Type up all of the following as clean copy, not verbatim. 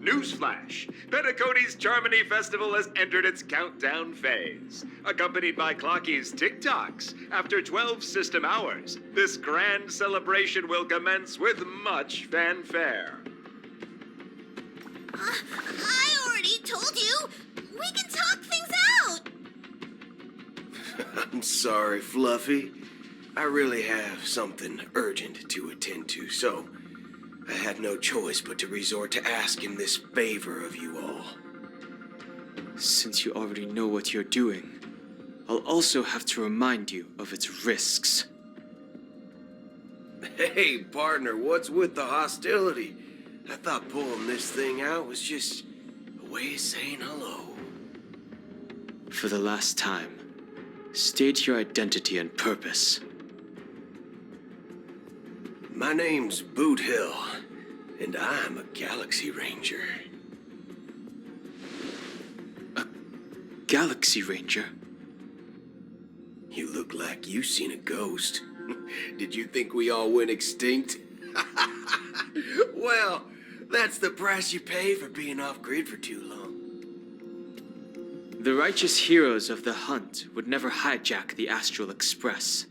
Newsflash! Penacony's Charmony Festival has entered its countdown phase. Accompanied by Clocky's TikToks, after 12 system hours, this grand celebration will commence with much fanfare. I already told you! We can talk things out! I'm sorry, Fluffy. I really have something urgent to attend to, so I had no choice but to resort to asking this favor of you all. Since you already know what you're doing, I'll also have to remind you of its risks. Hey, partner, what's with the hostility? I thought pulling this thing out was just a way of saying hello. For the last time, state your identity and purpose. My name's Boot Hill, and I'm a Galaxy Ranger. A Galaxy Ranger? You look like you seen a ghost. Did you think we all went extinct? Well, that's the price you pay for being off-grid for too long. The righteous heroes of the hunt would never hijack the Astral Express.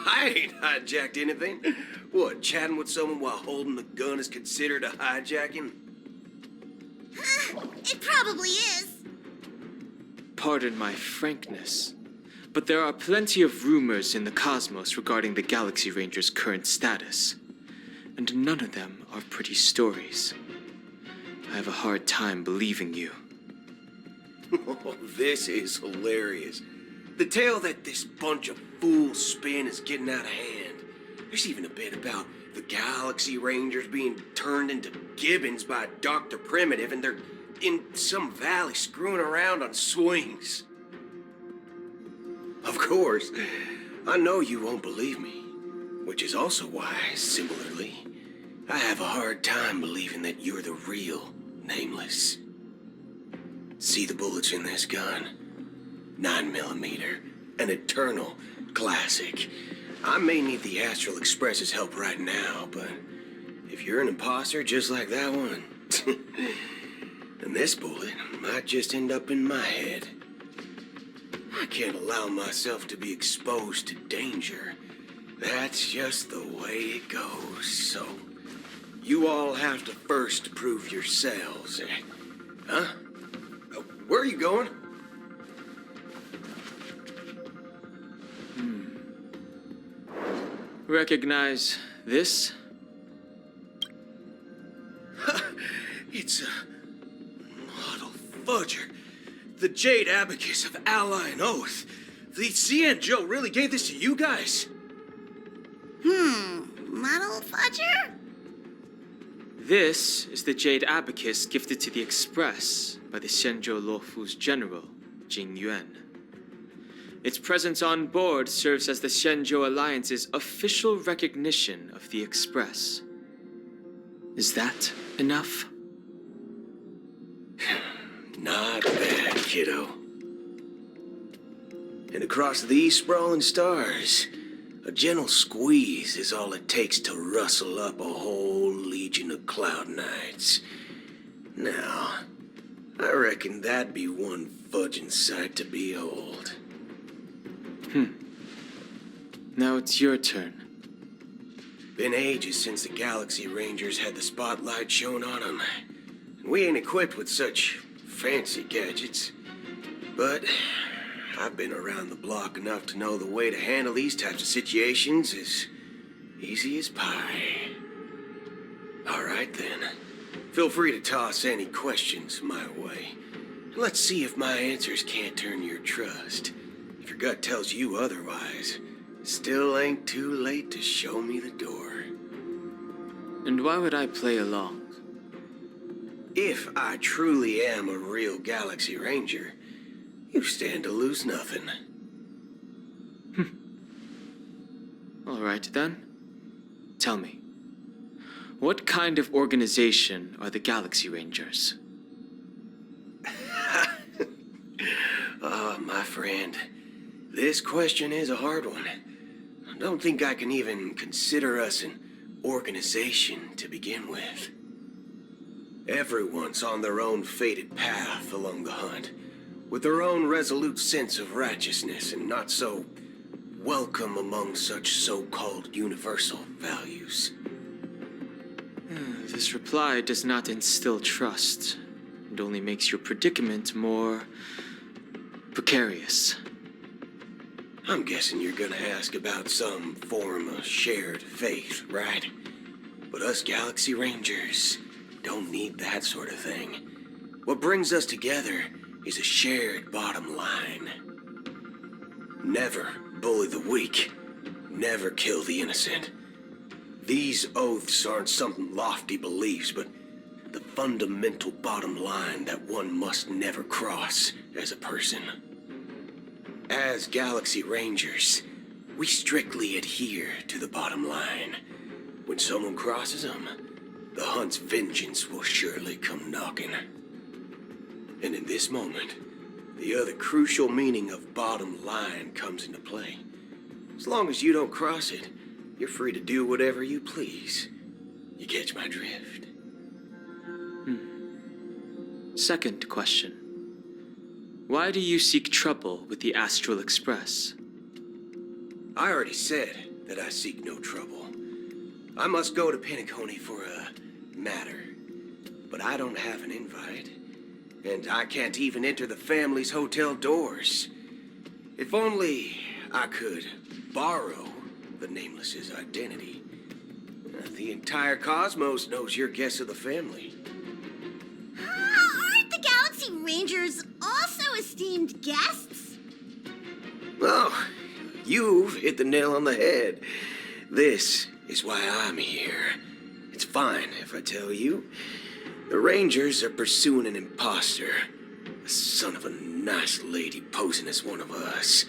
I ain't hijacked anything. What, chatting with someone while holding the gun is considered a hijacking? It probably is. Pardon my frankness, but there are plenty of rumors in the cosmos regarding the Galaxy Ranger's current status, and none of them are pretty stories. I have a hard time believing you. Oh, this is hilarious. The tale that this bunch of fools spin is getting out of hand. There's even a bit about the Galaxy Rangers being turned into gibbons by Dr. Primitive, and they're in some valley screwing around on swings. Of course, I know you won't believe me, which is also why, similarly, I have a hard time believing that you're the real Nameless. See the bullets in this gun? 9mm, an eternal classic. I may need the Astral Express's help right now, but if you're an imposter just like that one, then this bullet might just end up in my head. I can't allow myself to be exposed to danger. That's just the way it goes, so you all have to first prove yourselves. Huh? Where are you going? Recognize this? It's a model fudger. The Jade Abacus of Ally and Oath. The CN Joe really gave this to you guys? Model fudger? This is the Jade Abacus gifted to the Express by the Xianzhou Luofu's general, Jing Yuan. Its presence on board serves as the Xianzhou Alliance's official recognition of the Express. Is that enough? Not bad, kiddo. And across these sprawling stars, a gentle squeeze is all it takes to rustle up a whole legion of Cloud Knights. Now, I reckon that'd be one fudging sight to behold. Now it's your turn. Been ages since the Galaxy Rangers had the spotlight shone on them. We ain't equipped with such fancy gadgets. But I've been around the block enough to know the way to handle these types of situations is easy as pie. All right then. Feel free to toss any questions my way. Let's see if my answers can't turn your trust. If your gut tells you otherwise, still ain't too late to show me the door. And why would I play along? If I truly am a real Galaxy Ranger, you stand to lose nothing. All right then. Tell me, what kind of organization are the Galaxy Rangers? My friend, this question is a hard one. I don't think I can even consider us an organization to begin with. Everyone's on their own fated path along the hunt, with their own resolute sense of righteousness and not so welcome among such so-called universal values. This reply does not instill trust. It only makes your predicament more precarious. I'm guessing you're gonna ask about some form of shared faith, right? But us Galaxy Rangers don't need that sort of thing. What brings us together is a shared bottom line. Never bully the weak. Never kill the innocent. These oaths aren't some lofty beliefs, but the fundamental bottom line that one must never cross as a person. As Galaxy Rangers, we strictly adhere to the bottom line. When someone crosses them, the hunt's vengeance will surely come knocking. And in this moment, the other crucial meaning of bottom line comes into play. As long as you don't cross it, you're free to do whatever you please. You catch my drift? Second question. Why do you seek trouble with the Astral Express? I already said that I seek no trouble. I must go to Penacony for a matter. But I don't have an invite. And I can't even enter the family's hotel doors. If only I could borrow the Nameless's identity. The entire cosmos knows you're guests of the family. Aren't the Galaxy Rangers also esteemed guests? Oh, you've hit the nail on the head. This is why I'm here. It's fine if I tell you. The Rangers are pursuing an imposter. A son of a nice lady posing as one of us.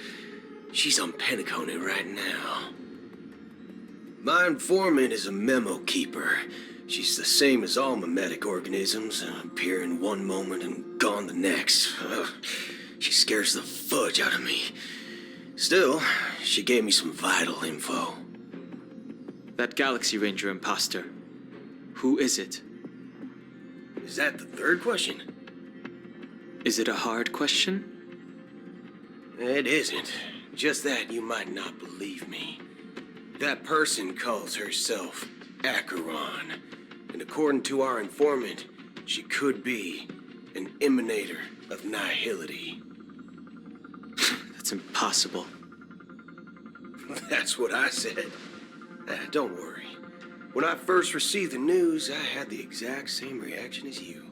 She's on Penacony right now. My informant is a memo keeper. She's the same as all mimetic organisms, appearing one moment and gone the next. Ugh, she scares the fudge out of me. Still, she gave me some vital info. That Galaxy Ranger imposter. Who is it? Is that the third question? Is it a hard question? It isn't. Just that you might not believe me. That person calls herself Acheron. And according to our informant, she could be an emanator of nihility. That's impossible. That's what I said. Don't worry. When I first received the news, I had the exact same reaction as you.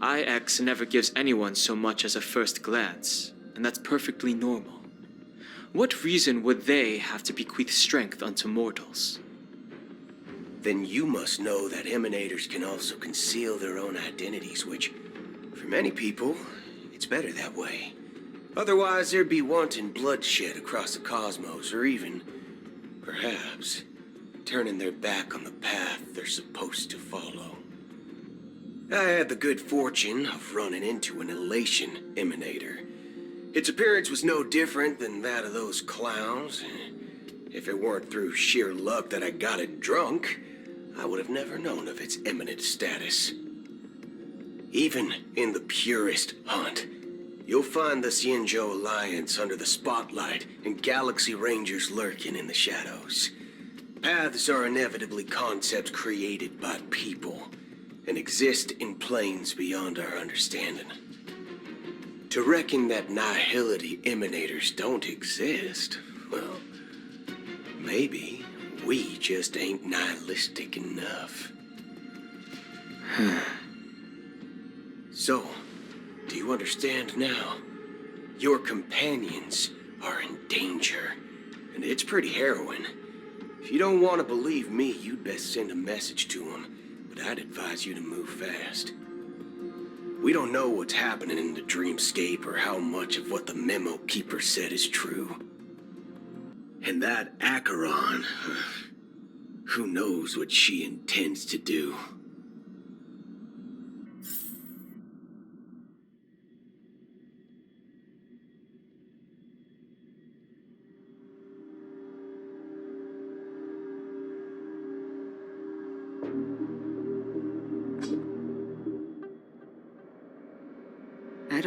IX never gives anyone so much as a first glance, and that's perfectly normal. What reason would they have to bequeath strength unto mortals? Then you must know that emanators can also conceal their own identities, which, for many people, it's better that way. Otherwise, there'd be wanton bloodshed across the cosmos, or even, perhaps, turning their back on the path they're supposed to follow. I had the good fortune of running into an elation emanator. Its appearance was no different than that of those clowns. If it weren't through sheer luck that I got it drunk, I would have never known of its eminent status. Even in the purest hunt, you'll find the Xianzhou Alliance under the spotlight and Galaxy Rangers lurking in the shadows. Paths are inevitably concepts created by people and exist in planes beyond our understanding. To reckon that nihility emanators don't exist, well, maybe we just ain't nihilistic enough. So, do you understand now? Your companions are in danger, and it's pretty harrowing. If you don't want to believe me, you'd best send a message to them, but I'd advise you to move fast. We don't know what's happening in the dreamscape or how much of what the memo keeper said is true. And that Acheron, who knows what she intends to do.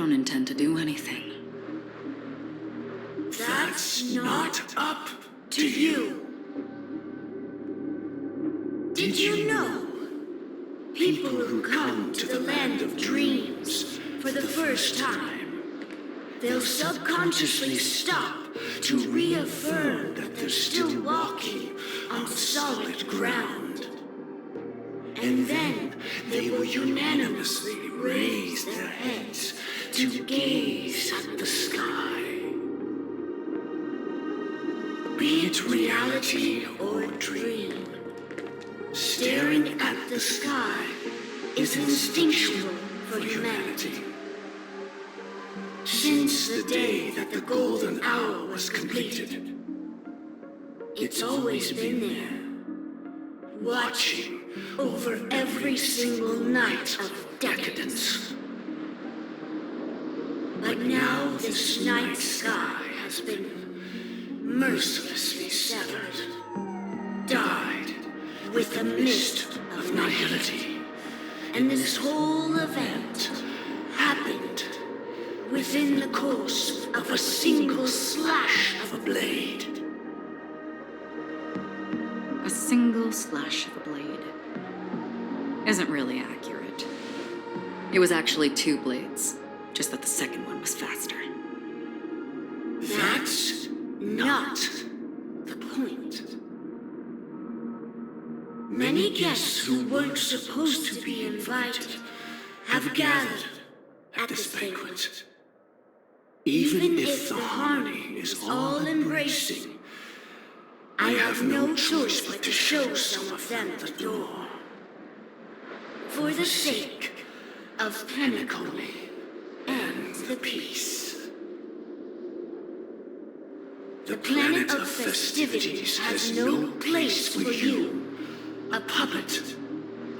don't intend to do anything. That's not up to you. Did you know? People who come to the land of dreams for the first time, they'll subconsciously stop to reaffirm that they're still walking on solid ground. And then they will unanimously raise their heads to gaze at the sky. Be it reality or dream, staring at the sky is instinctual for humanity. Since the day that the golden hour was completed, it's always been there, watching over every single night of decadence. But now this night sky has been mercilessly severed, dyed with the mist of nihility. And this whole event happened within the course of a single slash of a blade. A single slash of a blade isn't really accurate. It was actually 2 blades, just that the second one was faster. That's not the point. Many guests who weren't supposed to be invited have gathered at this banquet. Even if the harmony is all-embracing, I have no choice but to show some of them the door. For the sake of Penacony and the peace. The planet of festivities has no place for you, a puppet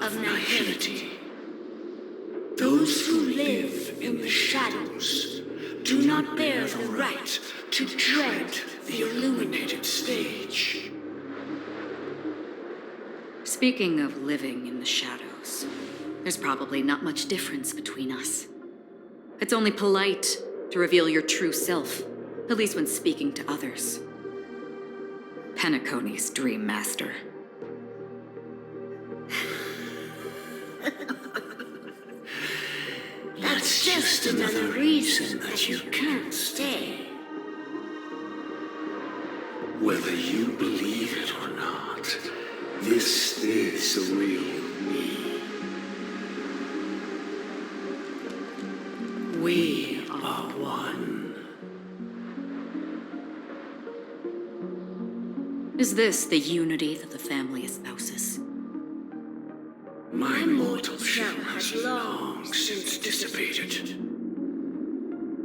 of nihility. Those who live in the shadows do not bear the right to tread the illuminated stage. Speaking of living in the shadows, there's probably not much difference between us. It's only polite to reveal your true self, at least when speaking to others. Penacony's Dream Master. That's just another reason that you can't stay. Whether you believe it or not, this is the real me. We are one. Is this the unity that the family espouses? My mortal shell has long since dissipated.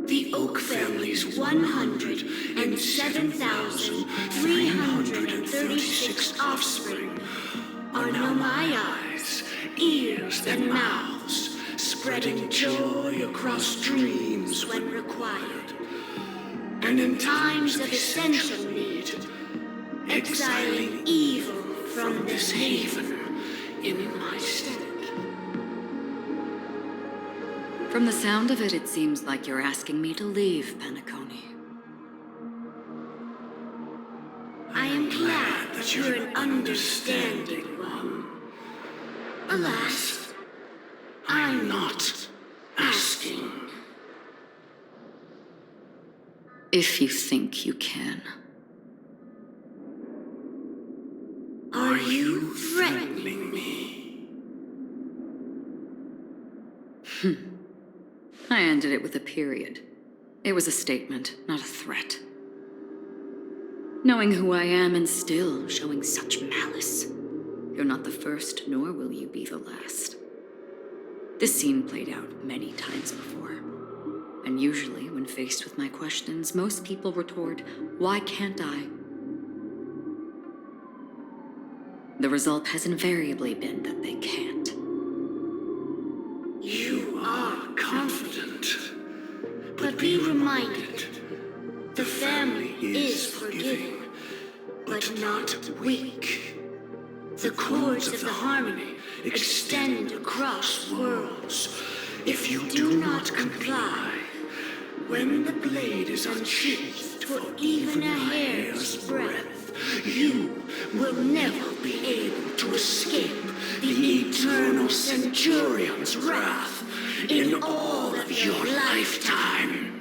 The Oak family's 107,336 offspring are now my eyes, ears, and mouths, spreading joy across dreams when required, and in times of essential need, exiling evil from this haven in my stead. From the sound of it, it seems like you're asking me to leave, Penacony. I am glad that you're an understanding one. Alas, I'm not asking. If you think you can. Are you threatening me? I ended it with a period. It was a statement, not a threat. Knowing who I am and still showing such malice. You're not the first, nor will you be the last. This scene played out many times before. And usually, when faced with my questions, most people retort, "Why can't I?" The result has invariably been that they can't. You are confident. But be reminded, the family is forgiving, but not weak. The chords of the harmony extend across worlds. If you do not comply, When the blade is unsheathed for even a hair's breadth, you will never be able to escape the eternal Centurion's wrath in all of your lifetime.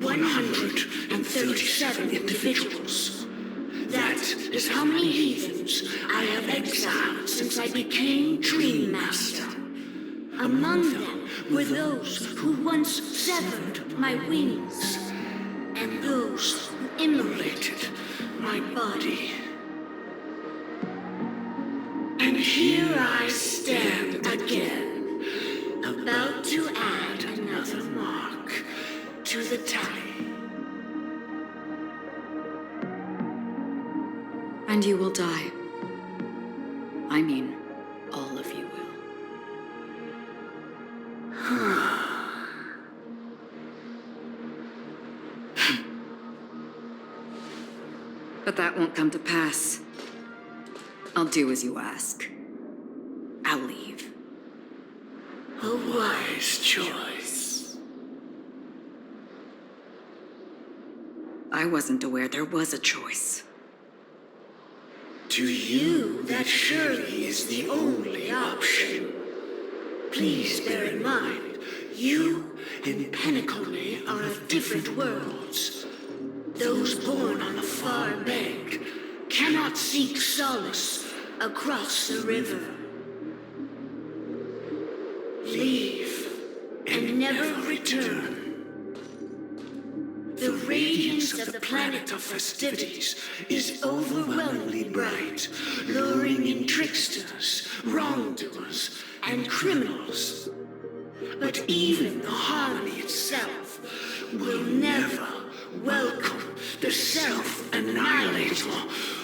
137 individuals. That is how many heathens I have exiled since I became Dream Master. Among them were those who once severed my wings, and those who immolated my body. And here I stand again, about to add another mark to the tally. And you will die. I mean, all of you will. But that won't come to pass. I'll do as you ask. I'll leave. A wise choice. I wasn't aware there was a choice. To you, that surely is the only option. Please bear in mind, you and Penacony are of different worlds. Those born on the far bank cannot seek solace across the river. Leave and never return. The radiance of the planet of festivities is overwhelmingly bright, luring in tricksters, wrongdoers, and criminals. But even the harmony itself will never welcome the self-annihilator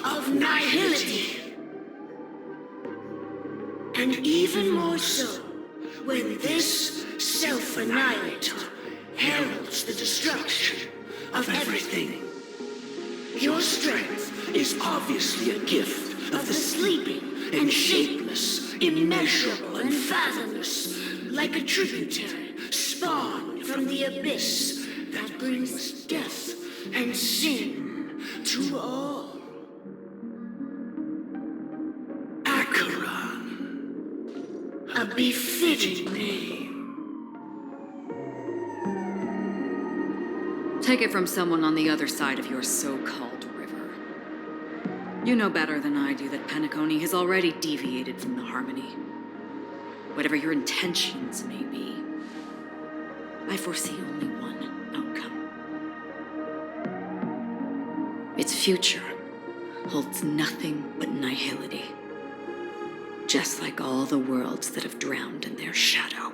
of nihility. And even more so, when this self-annihilator heralds the destruction of everything. Your strength is obviously a gift of the sleeping and shapeless, immeasurable and fathomless, like a tributary spawned from the abyss that brings death and sin to all. Acheron, a befitting name. Take it from someone on the other side of your so-called river. You know better than I do that Penacony has already deviated from the harmony. Whatever your intentions may be, I foresee only one outcome. Its future holds nothing but nihility. Just like all the worlds that have drowned in their shadow.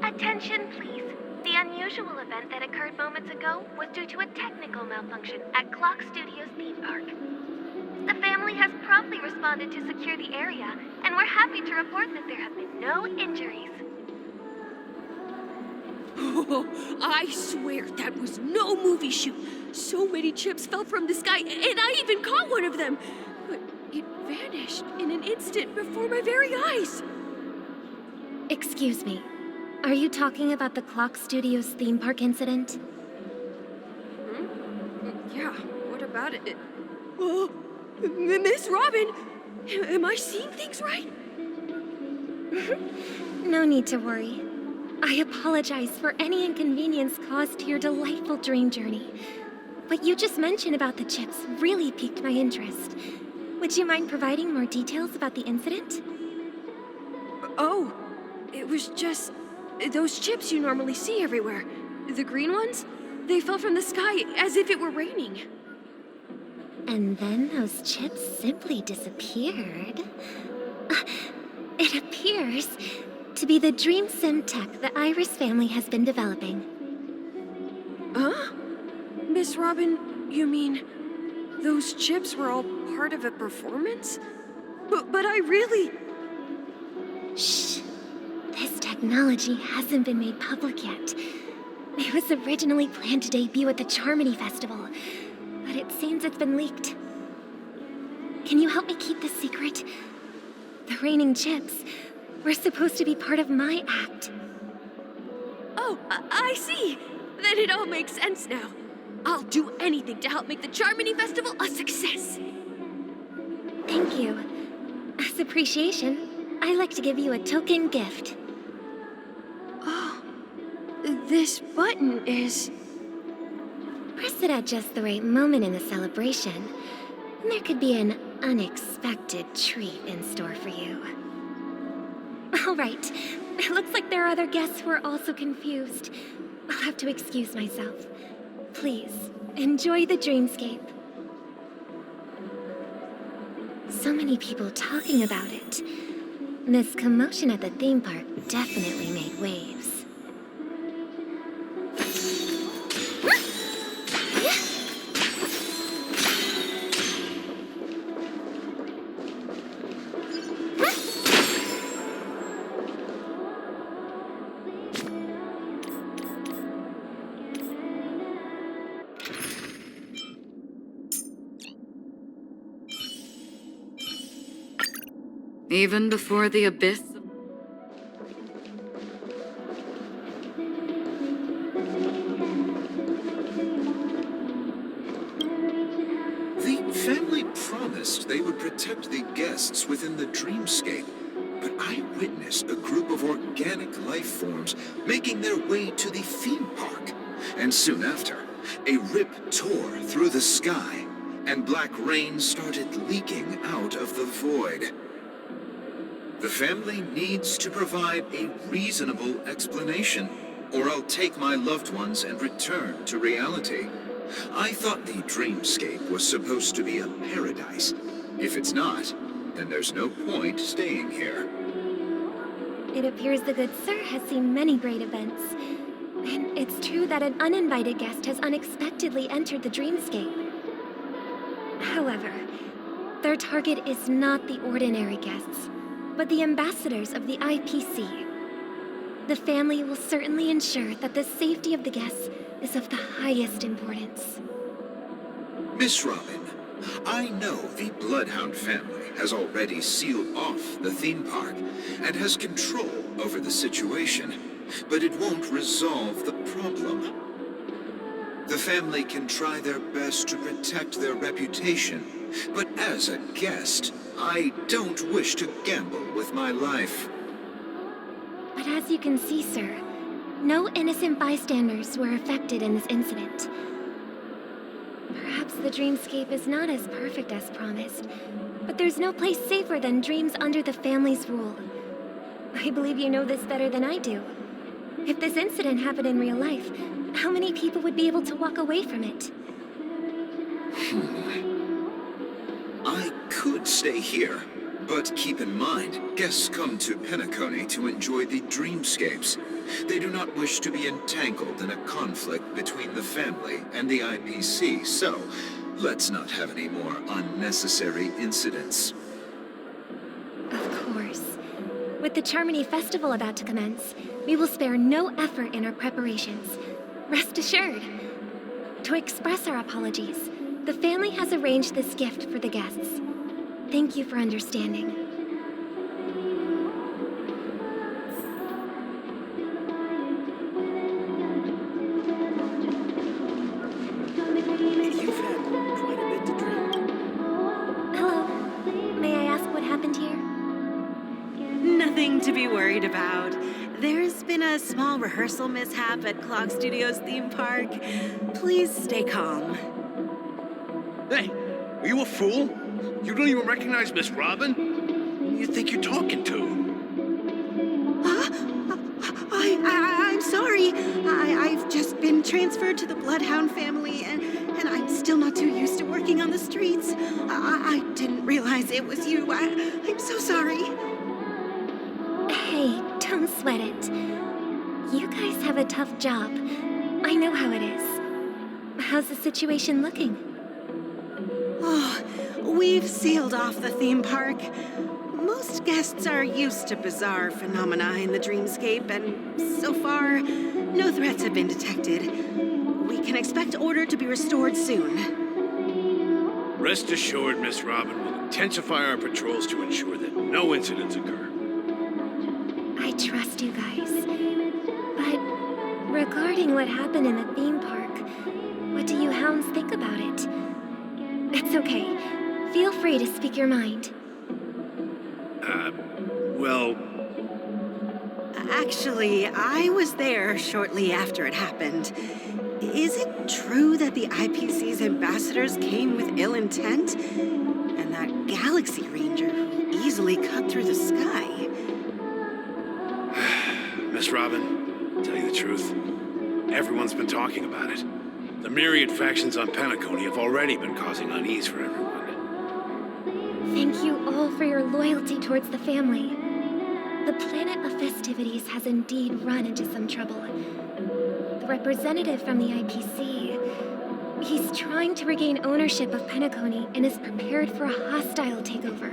Attention, please. The unusual event that occurred moments ago was due to a technical malfunction at Clock Studios theme park. The family has promptly responded to secure the area, and we're happy to report that there have been no injuries. Oh, I swear that was no movie shoot. So many chips fell from the sky, and I even caught one of them. But it vanished in an instant before my very eyes. Excuse me. Are you talking about the Clock Studios theme park incident? Yeah, what about it? Oh, Miss Robin, am I seeing things right? No need to worry. I apologize for any inconvenience caused to your delightful dream journey. What you just mentioned about the chips really piqued my interest. Would you mind providing more details about the incident? Oh, it was just those chips you normally see everywhere. The green ones? They fell from the sky as if it were raining. And then those chips simply disappeared. It appears to be the Dream Sim tech the Iris family has been developing. Huh? Miss Robin, you mean those chips were all part of a performance? But I really... Shh. This technology hasn't been made public yet. It was originally planned to debut at the Charmony Festival, but it seems it's been leaked. Can you help me keep this secret? The raining chips were supposed to be part of my act. Oh, I see. Then it all makes sense now. I'll do anything to help make the Charmony Festival a success. Thank you. As appreciation, I'd like to give you a token gift. Oh, this button is... Press it at just the right moment in the celebration, and there could be an unexpected treat in store for you. All right. It looks like there are other guests who are also confused. I'll have to excuse myself. Please, enjoy the dreamscape. So many people talking about it. This commotion at the theme park definitely made waves. Even before the abyss. The family promised they would protect the guests within the dreamscape, but I witnessed a group of organic life forms making their way to the theme park. And soon after, a rip tore through the sky, and black rain started leaking out of the void. The family needs to provide a reasonable explanation, or I'll take my loved ones and return to reality. I thought the dreamscape was supposed to be a paradise. If it's not, then there's no point staying here. It appears the good sir has seen many great events. And it's true that an uninvited guest has unexpectedly entered the dreamscape. However, their target is not the ordinary guests, but the ambassadors of the IPC. The family will certainly ensure that the safety of the guests is of the highest importance. Miss Robin, I know the Bloodhound family has already sealed off the theme park and has control over the situation, but it won't resolve the problem. The family can try their best to protect their reputation, but as a guest, I don't wish to gamble with my life. But as you can see, sir, no innocent bystanders were affected in this incident. Perhaps the dreamscape is not as perfect as promised, but there's no place safer than dreams under the family's rule. I believe you know this better than I do. If this incident happened in real life, how many people would be able to walk away from it? I could stay here, but keep in mind, guests come to Penacony to enjoy the dreamscapes. They do not wish to be entangled in a conflict between the family and the IPC, so let's not have any more unnecessary incidents. Of course. With the Charmony Festival about to commence, we will spare no effort in our preparations. Rest assured. To express our apologies, the family has arranged this gift for the guests. Thank you for understanding. You've had quite a bit to drink. Hello. May I ask what happened here? Nothing to be worried about. There's been a small rehearsal mishap at Clock Studios theme park. Please stay calm. Hey, are you a fool? You don't even recognize Miss Robin? Who do you think you're talking to? I'm sorry. I've just been transferred to the Bloodhound family, and I'm still not too used to working on the streets. I didn't realize it was you. I'm so sorry. Hey, don't sweat it. You guys have a tough job. I know how it is. How's the situation looking? Oh, we've sealed off the theme park. Most guests are used to bizarre phenomena in the dreamscape, and so far, No threats have been detected. We can expect order to be restored soon. Rest assured, Miss Robin will intensify our patrols to ensure that no incidents occur. I trust you guys. But regarding what happened in the theme park, what do you hounds think about it? It's okay. Feel free to speak your mind. Well, Actually, I was there shortly after it happened. Is it true that the IPC's ambassadors came with ill intent? And that Galaxy Ranger who easily cut through the sky? Miss Robin, tell you the truth, everyone's been talking about it. The myriad factions on Penacony have already been causing unease for everyone. Thank you all for your loyalty towards the family. The planet of festivities has indeed run into some trouble. The representative from the IPC, he's trying to regain ownership of Penacony and is prepared for a hostile takeover.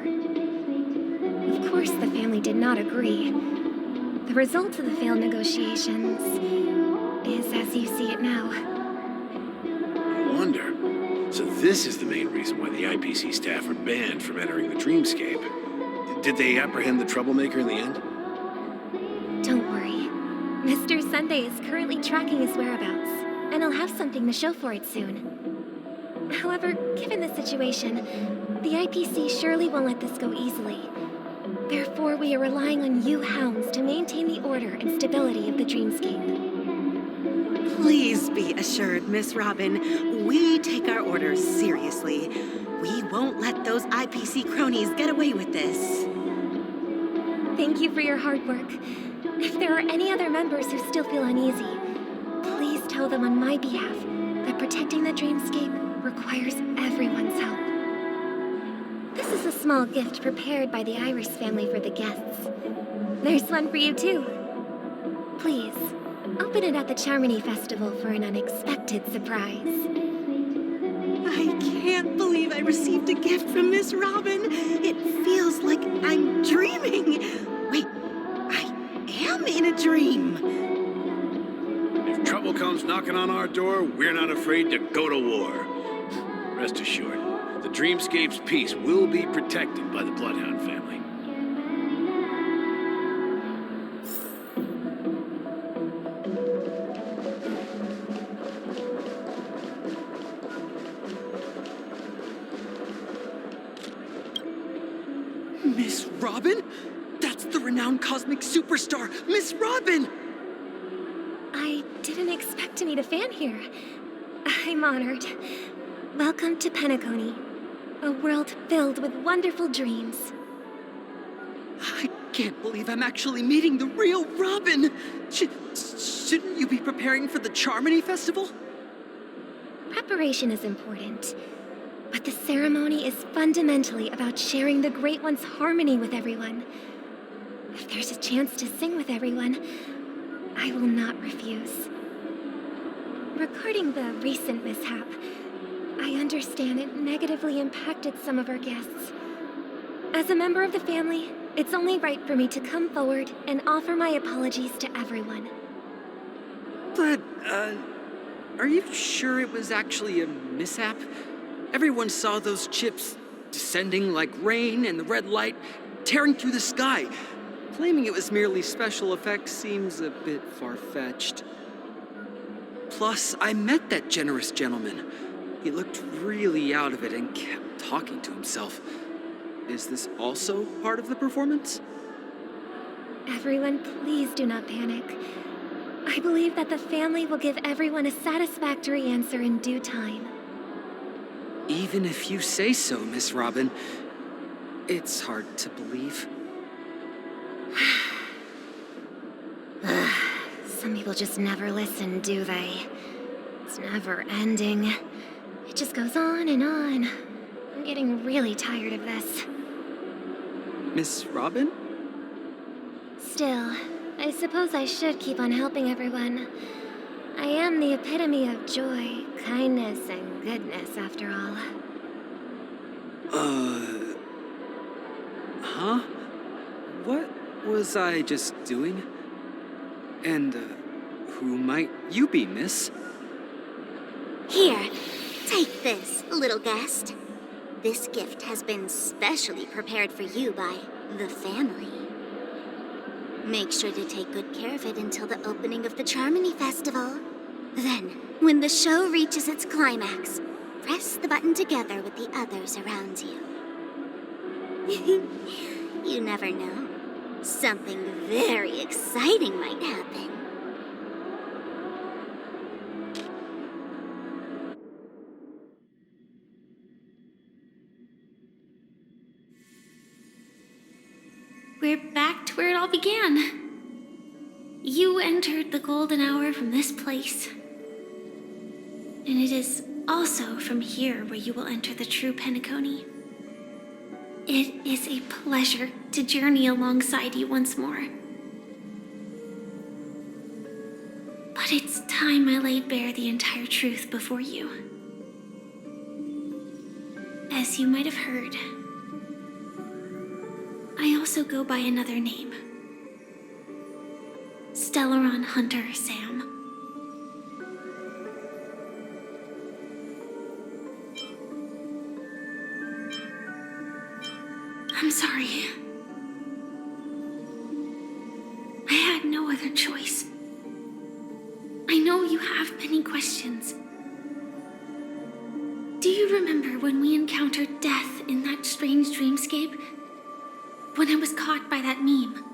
Of course, the family did not agree. The result of the failed negotiations is as you see it now. I wonder. So this is the main reason why the IPC staff are banned from entering the dreamscape. Did they apprehend the troublemaker in the end? Don't worry. Mr. Sunday is currently tracking his whereabouts, and he'll have something to show for it soon. However, given the situation, the IPC surely won't let this go easily. Therefore, we are relying on you hounds to maintain the order and stability of the dreamscape. Please be assured, Miss Robin, we take our orders seriously. We won't let those IPC cronies get away with this. Thank you for your hard work. If there are any other members who still feel uneasy, please tell them on my behalf that protecting the dreamscape requires everyone's help. This is a small gift prepared by the Iris family for the guests. There's one for you too. Please, open it at the Charmony Festival for an unexpected surprise. I can't believe I received a gift from Miss Robin. It feels like I'm dreaming. Wait, I am in a dream. If trouble comes knocking on our door, we're not afraid to go to war. Rest assured, the dreamscape's peace will be protected by the Bloodhound family. Miss Robin? That's the renowned cosmic superstar, Miss Robin! I didn't expect to meet a fan here. I'm honored. Welcome to Penacony, a world filled with wonderful dreams. I can't believe I'm actually meeting the real Robin! Shouldn't you be preparing for the Charmony Festival? Preparation is important, but the ceremony is fundamentally about sharing the Great One's harmony with everyone. If there's a chance to sing with everyone, I will not refuse. Regarding the recent mishap, I understand it negatively impacted some of our guests. As a member of the family, it's only right for me to come forward and offer my apologies to everyone. But, are you sure it was actually a mishap? Everyone saw those chips descending like rain and the red light tearing through the sky. Claiming it was merely special effects seems a bit far-fetched. Plus, I met that generous gentleman. He looked really out of it and kept talking to himself. Is this also part of the performance? Everyone, please do not panic. I believe that the family will give everyone a satisfactory answer in due time. Even if you say so, Miss Robin, it's hard to believe. Some people just never listen, do they? It's never ending. It just goes on and on. I'm getting really tired of this. Miss Robin? Still, I suppose I should keep on helping everyone. I am the epitome of joy, kindness, and goodness, after all. Huh? What was I just doing? And, Who might you be, miss? Here, take this, little guest. This gift has been specially prepared for you by the family. Make sure to take good care of it until the opening of the Charmony Festival. Then, when the show reaches its climax, press the button together with the others around you. You never know. Something very exciting might happen. We're back to where it all began. You entered the golden hour from this place. And it is also from here where you will enter the true Penacony. It is a pleasure to journey alongside you once more. But it's time I laid bare the entire truth before you. As you might have heard, I also go by another name. Stellaron Hunter Sam. I'm sorry. I had no other choice. I know you have many questions. Do you remember when we encountered death in that strange dreamscape? When I was caught by that meme?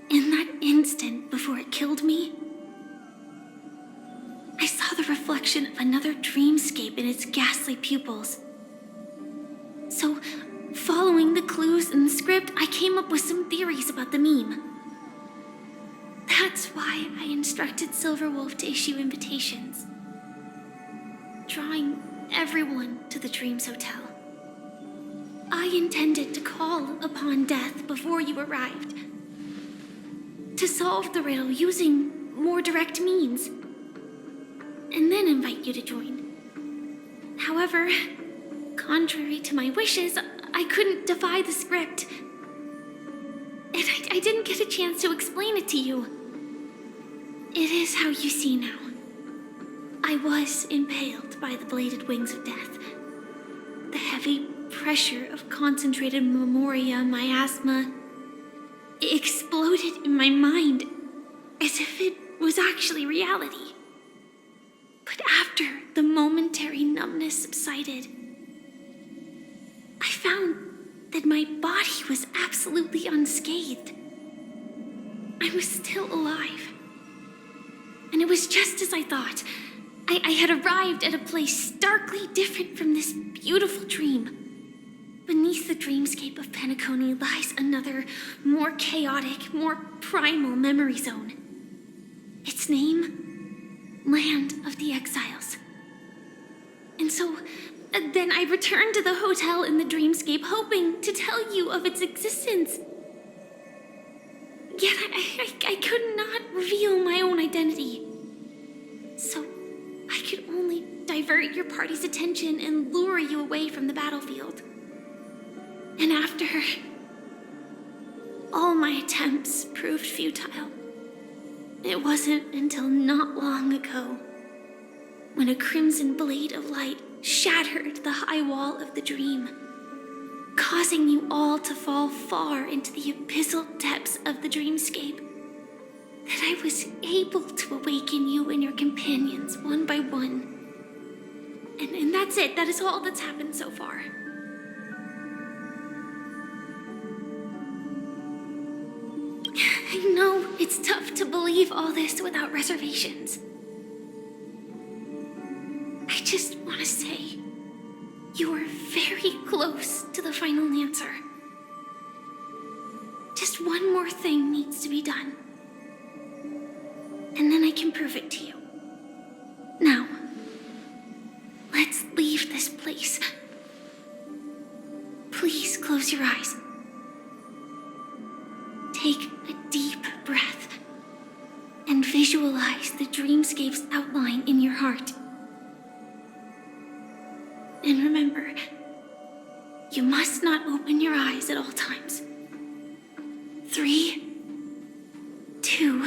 In that instant before it killed me? I saw the reflection of another dreamscape in its ghastly pupils. So, following the clues in the script, I came up with some theories about the meme. That's why I instructed Silverwolf to issue invitations, drawing everyone to the Dreams Hotel. I intended to call upon death before you arrived, to solve the riddle using more direct means, and then invite you to join. However, contrary to my wishes, I couldn't defy the script. And I didn't get a chance to explain it to you. It is how you see now. I was impaled by the bladed wings of death. The heavy pressure of concentrated memoria miasma exploded in my mind as if it was actually reality. But after the momentary numbness subsided, I found that my body was absolutely unscathed. I was still alive. And it was just as I thought. I had arrived at a place starkly different from this beautiful dream. Beneath the dreamscape of Penacony lies another, more chaotic, more primal memory zone. Its name? Land of the Exiles. And so, then I returned to the hotel in the dreamscape, hoping to tell you of its existence. Yet I could not reveal my own identity. So I could only divert your party's attention and lure you away from the battlefield. And after all my attempts proved futile, it wasn't until not long ago when a crimson blade of light shattered the high wall of the dream, causing you all to fall far into the abyssal depths of the dreamscape, that I was able to awaken you and your companions one by one. And that's it. That is all that's happened so far. I know it's tough to believe all this without reservations. I just want to say, you are very close to the final answer. Just one more thing needs to be done. And then I can prove it to you. Now, let's leave this place. Please close your eyes. Take a deep breath and visualize the dreamscape's outline in your heart. And remember, you must not open your eyes at all times. 3, 2,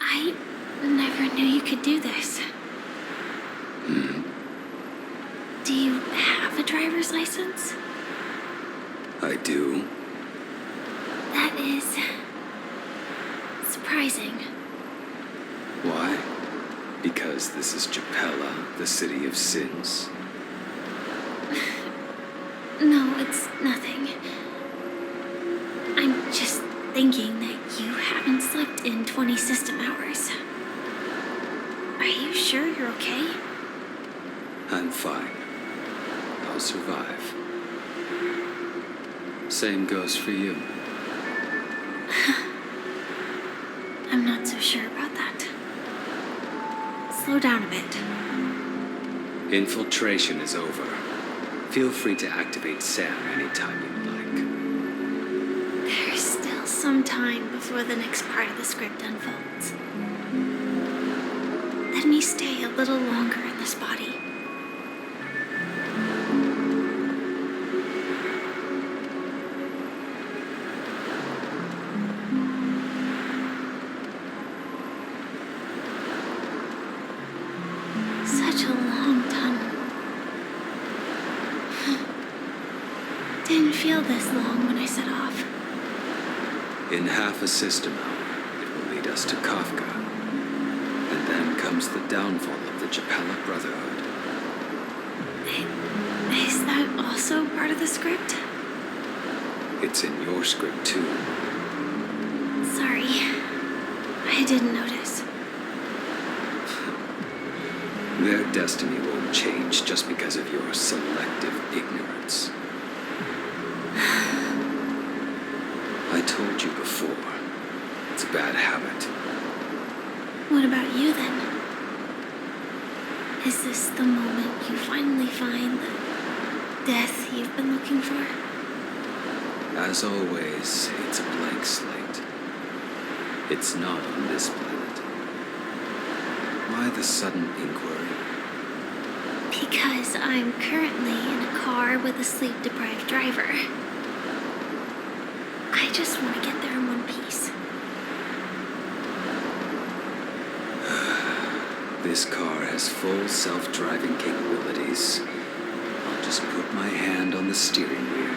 I never knew you could do this. Do you have a driver's license? I do. That is surprising. Why? Because this is Japella, the city of sins? No, it's nothing. I'm just thinking that you haven't slept in 20 system hours. Are you sure you're okay? I'm fine. I'll survive. Same goes for you. I'm not so sure about that. Slow down a bit. Infiltration is over. Feel free to activate Sam anytime you like. There's still some time before the next part of the script unfolds. Let me stay a little longer in this body. Such a long tunnel. Didn't feel this long when I set off. In half a system hour, it will lead us to Kafka. And then comes the downfall of the Japella Brotherhood. Is that also part of the script? It's in your script too. Sorry. I didn't notice. Their destiny won't change just because of your selective ignorance. I told you before, it's a bad habit. What about you then? Is this the moment you finally find the death you've been looking for? As always, it's a blank slate. It's not on this planet. Why the sudden inquiry? Because I'm currently in a car with a sleep-deprived driver. I just want to get there in one piece. This car has full self-driving capabilities. I'll just put my hand on the steering wheel.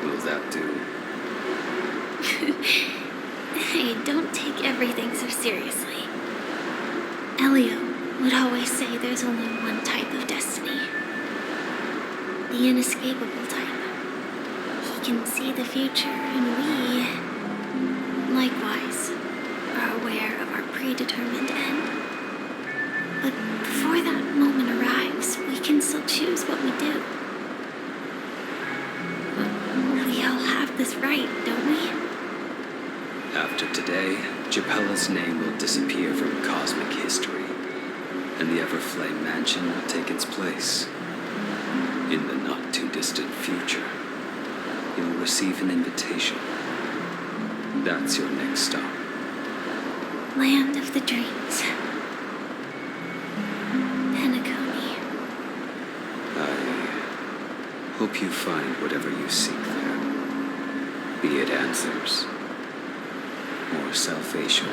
Will that do? Hey, don't take everything so seriously. Elio would always say there's only one type of destiny. The inescapable type. He can see the future, and we, likewise, are aware of our predetermined end. But before that moment arrives, we can still choose what we do. We all have this right, don't we? After today, Japella's name will disappear from cosmic history, and the Everflame Mansion will take its place. In the not-too-distant future, you'll receive an invitation. That's your next stop. Land of the Dreams. Penacony. I hope you find whatever you seek there. Be it answers or salvation.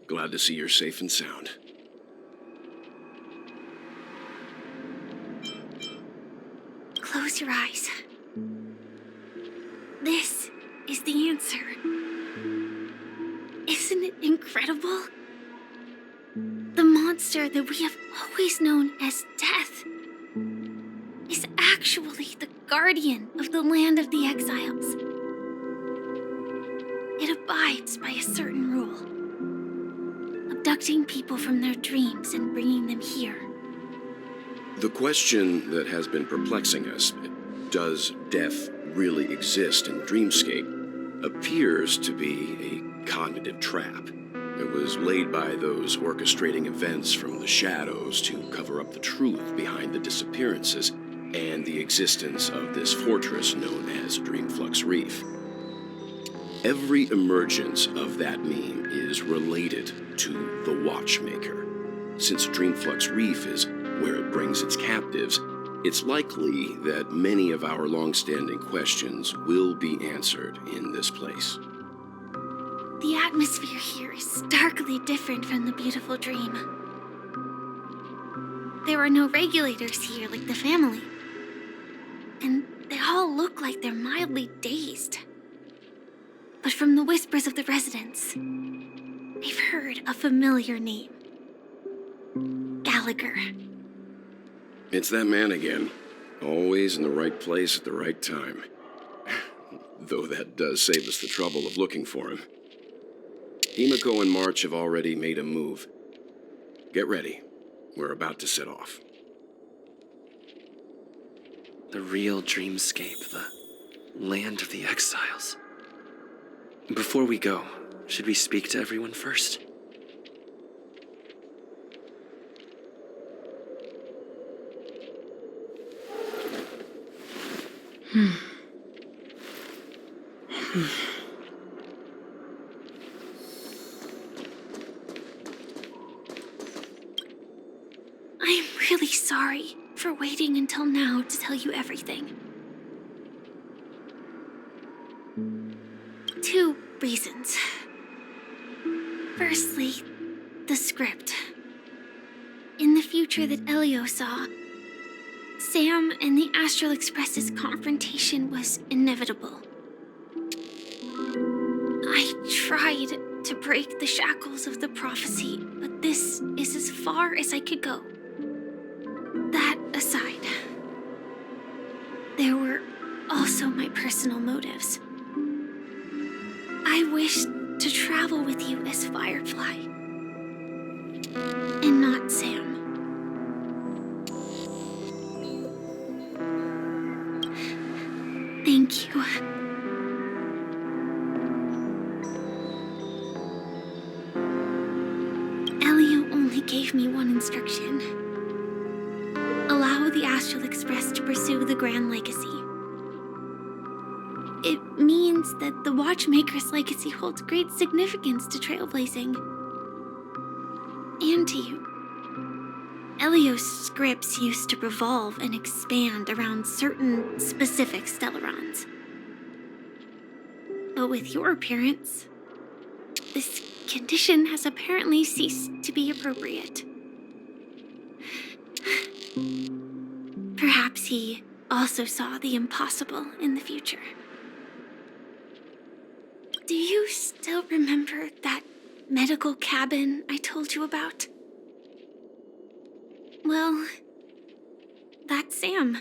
Glad to see you're safe and sound. Close your eyes. This is the answer. Isn't it incredible? The monster that we have always known as Death is actually the guardian of the land of the exiles. It abides by a certain rule, abducting people from their dreams and bringing them here. The question that has been perplexing us, does death really exist in Dreamscape, appears to be a cognitive trap. It was laid by those orchestrating events from the shadows to cover up the truth behind the disappearances and the existence of this fortress known as Dreamflux Reef. Every emergence of that meme is related to the Watchmaker, since Dreamflux Reef is where it brings its captives, it's likely that many of our long-standing questions will be answered in this place. The atmosphere here is starkly different from the beautiful dream. There are no regulators here like the family. And they all look like they're mildly dazed. But from the whispers of the residents, they've heard a familiar name. Gallagher. It's that man again. Always in the right place at the right time. Though that does save us the trouble of looking for him. Himiko and March have already made a move. Get ready. We're about to set off. The real dreamscape, the land of the exiles. Before we go, should we speak to everyone first? I'm really sorry for waiting until now to tell you everything. 2 reasons. Firstly, the script. In the future that Elio saw, Sam and the Astral Express's confrontation was inevitable. I tried to break the shackles of the prophecy, but this is as far as I could go. That aside, there were also my personal motives. I wished to travel with you as Firefly, and not Sam. Thank you. Elio only gave me one instruction. Allow the Astral Express to pursue the Grand Legacy. It means that the Watchmaker's legacy holds great significance to trailblazing. And to you. Elio's scripts used to revolve and expand around certain specific Stellarons. But with your appearance, this condition has apparently ceased to be appropriate. Perhaps he also saw the impossible in the future. Do you still remember that medical cabin I told you about? Well, that's Sam.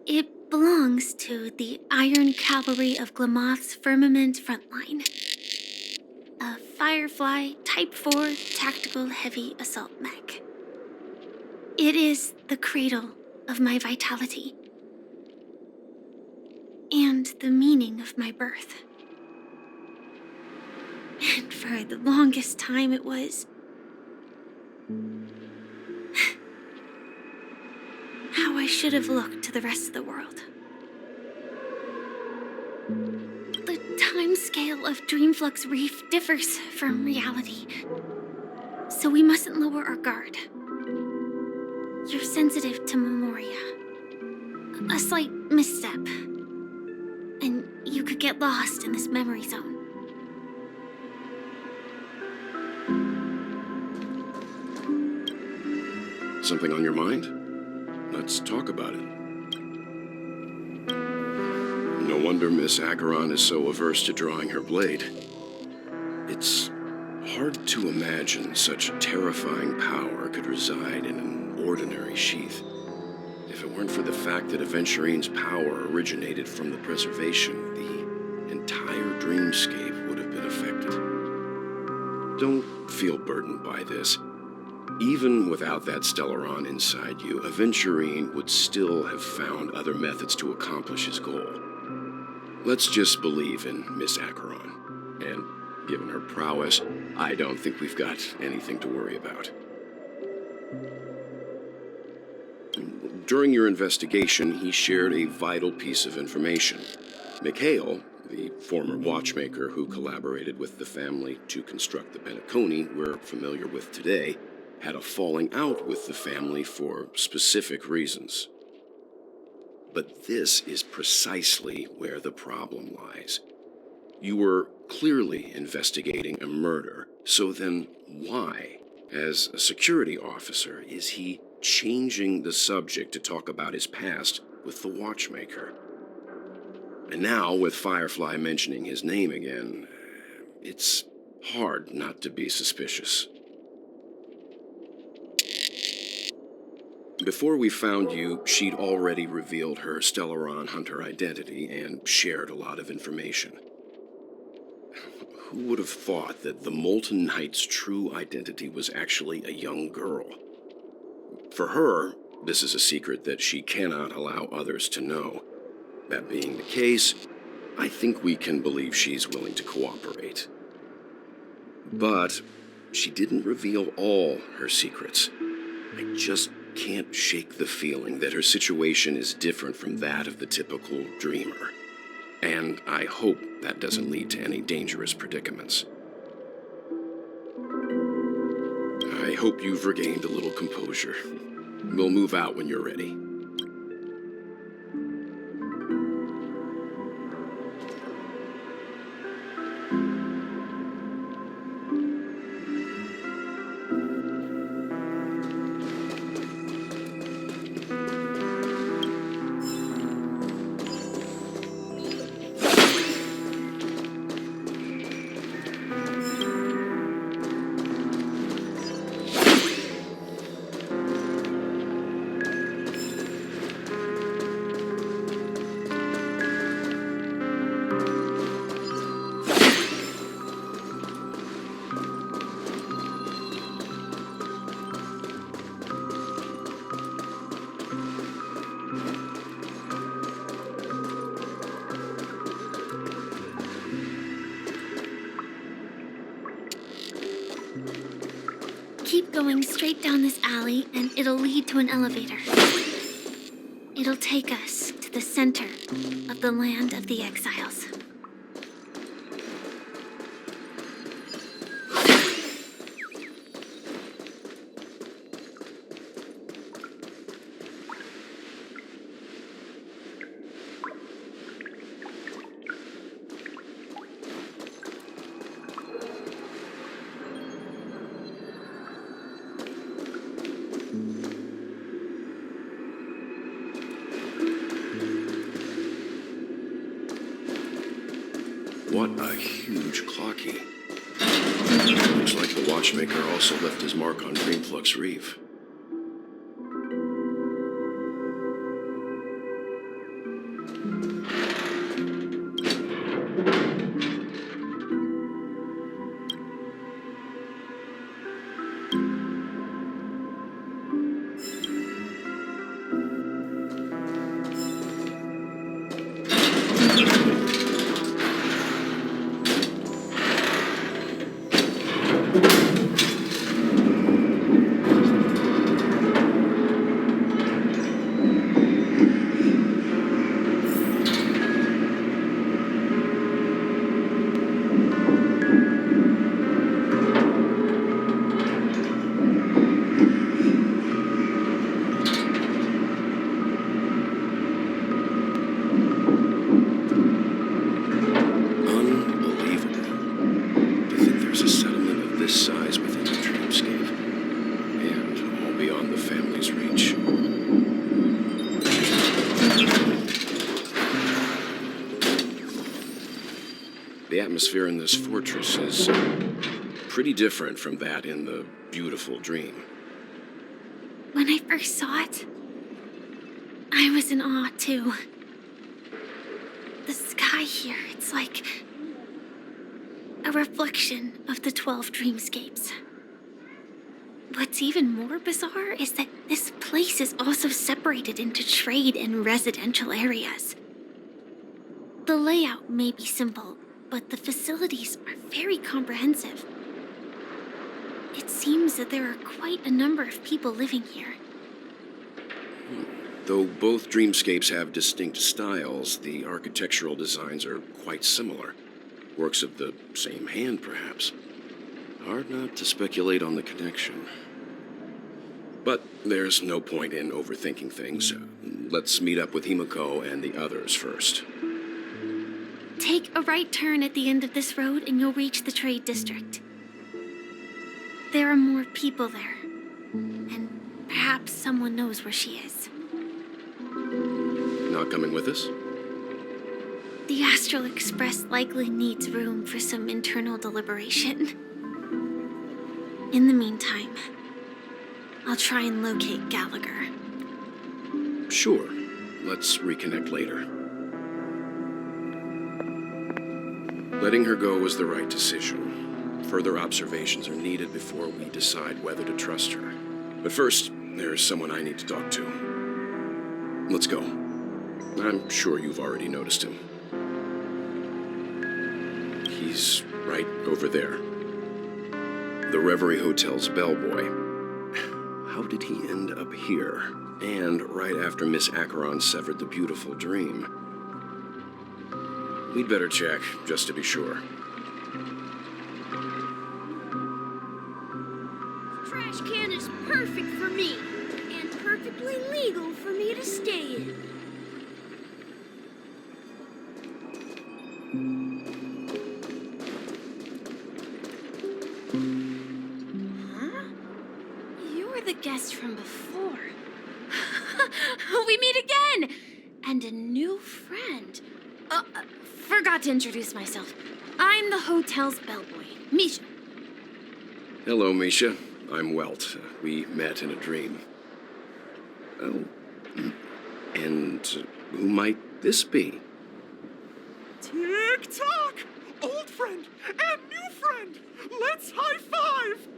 It belongs to the Iron Cavalry of Glamoth's Firmament Frontline. A Firefly Type 4 Tactical Heavy Assault Mech. It is the cradle of my vitality. And the meaning of my birth. And for the longest time it was how I should have looked to the rest of the world. The timescale of Dreamflux Reef differs from reality, so we mustn't lower our guard. You're sensitive to Memoria. A slight misstep, and you could get lost in this memory zone. Something on your mind? Let's talk about it. No wonder Miss Acheron is so averse to drawing her blade. It's hard to imagine such terrifying power could reside in an ordinary sheath. If it weren't for the fact that Aventurine's power originated from the preservation, the entire dreamscape would have been affected. Don't feel burdened by this. Even without that Stellaron inside you, Aventurine would still have found other methods to accomplish his goal. Let's just believe in Miss Acheron. And given her prowess, I don't think we've got anything to worry about. During your investigation, he shared a vital piece of information. Mikhail, the former watchmaker who collaborated with the family to construct the Penacony we're familiar with today, had a falling out with the family for specific reasons. But this is precisely where the problem lies. You were clearly investigating a murder, so then why, as a security officer, is he changing the subject to talk about his past with the Watchmaker? And now, with Firefly mentioning his name again, it's hard not to be suspicious. Before we found you, she'd already revealed her Stellaron Hunter identity and shared a lot of information. Who would have thought that the Molten Knight's true identity was actually a young girl? For her, this is a secret that she cannot allow others to know. That being the case, I think we can believe she's willing to cooperate. But she didn't reveal all her secrets. I just can't shake the feeling that her situation is different from that of the typical dreamer. And I hope that doesn't lead to any dangerous predicaments. I hope you've regained a little composure. We'll move out when you're ready. Keep going straight down this alley, and it'll lead to an elevator. It'll take us to the center of the land of the exiles. What a huge clock key. Looks like the Watchmaker also left his mark on Dreamflux Reef. The atmosphere in this fortress is pretty different from that in the beautiful dream. When I first saw it, I was in awe too. The sky here, it's like a reflection of the 12 dreamscapes. What's even more bizarre is that this place is also separated into trade and residential areas. The layout may be simple, but the facilities are very comprehensive. It seems that there are quite a number of people living here. Though both dreamscapes have distinct styles, the architectural designs are quite similar. Works of the same hand, perhaps. Hard not to speculate on the connection. But there's no point in overthinking things. Let's meet up with Himiko and the others first. Take a right turn at the end of this road and you'll reach the trade district. There are more people there. And perhaps someone knows where she is. Not coming with us? The Astral Express likely needs room for some internal deliberation. In the meantime, I'll try and locate Gallagher. Sure. Let's reconnect later. Letting her go was the right decision. Further observations are needed before we decide whether to trust her. But first, there's someone I need to talk to. Let's go. I'm sure you've already noticed him. He's right over there. The Reverie Hotel's bellboy. How did he end up here? And right after Miss Acheron severed the beautiful dream. We'd better check, just to be sure. Trash can is perfect for me, and perfectly legal for me to stay in. The guest from before. We meet again! And a new friend. Forgot to introduce myself. I'm the hotel's bellboy, Misha. Hello, Misha. I'm Welt. We met in a dream. Oh. And who might this be? Tick-tock! Old friend and new friend! Let's high-five!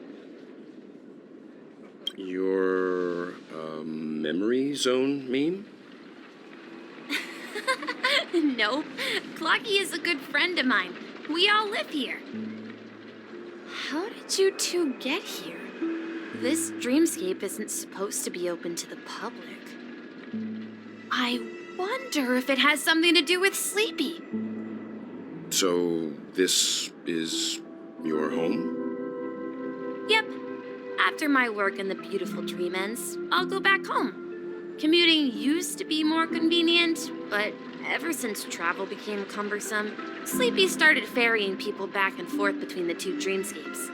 Your, memory zone meme? Nope. Clocky is a good friend of mine. We all live here. How did you two get here? This dreamscape isn't supposed to be open to the public. I wonder if it has something to do with Sleepy. So, this is your home? Yep. After my work in the beautiful dream ends, I'll go back home. Commuting used to be more convenient, but ever since travel became cumbersome, Sleepy started ferrying people back and forth between the two dreamscapes.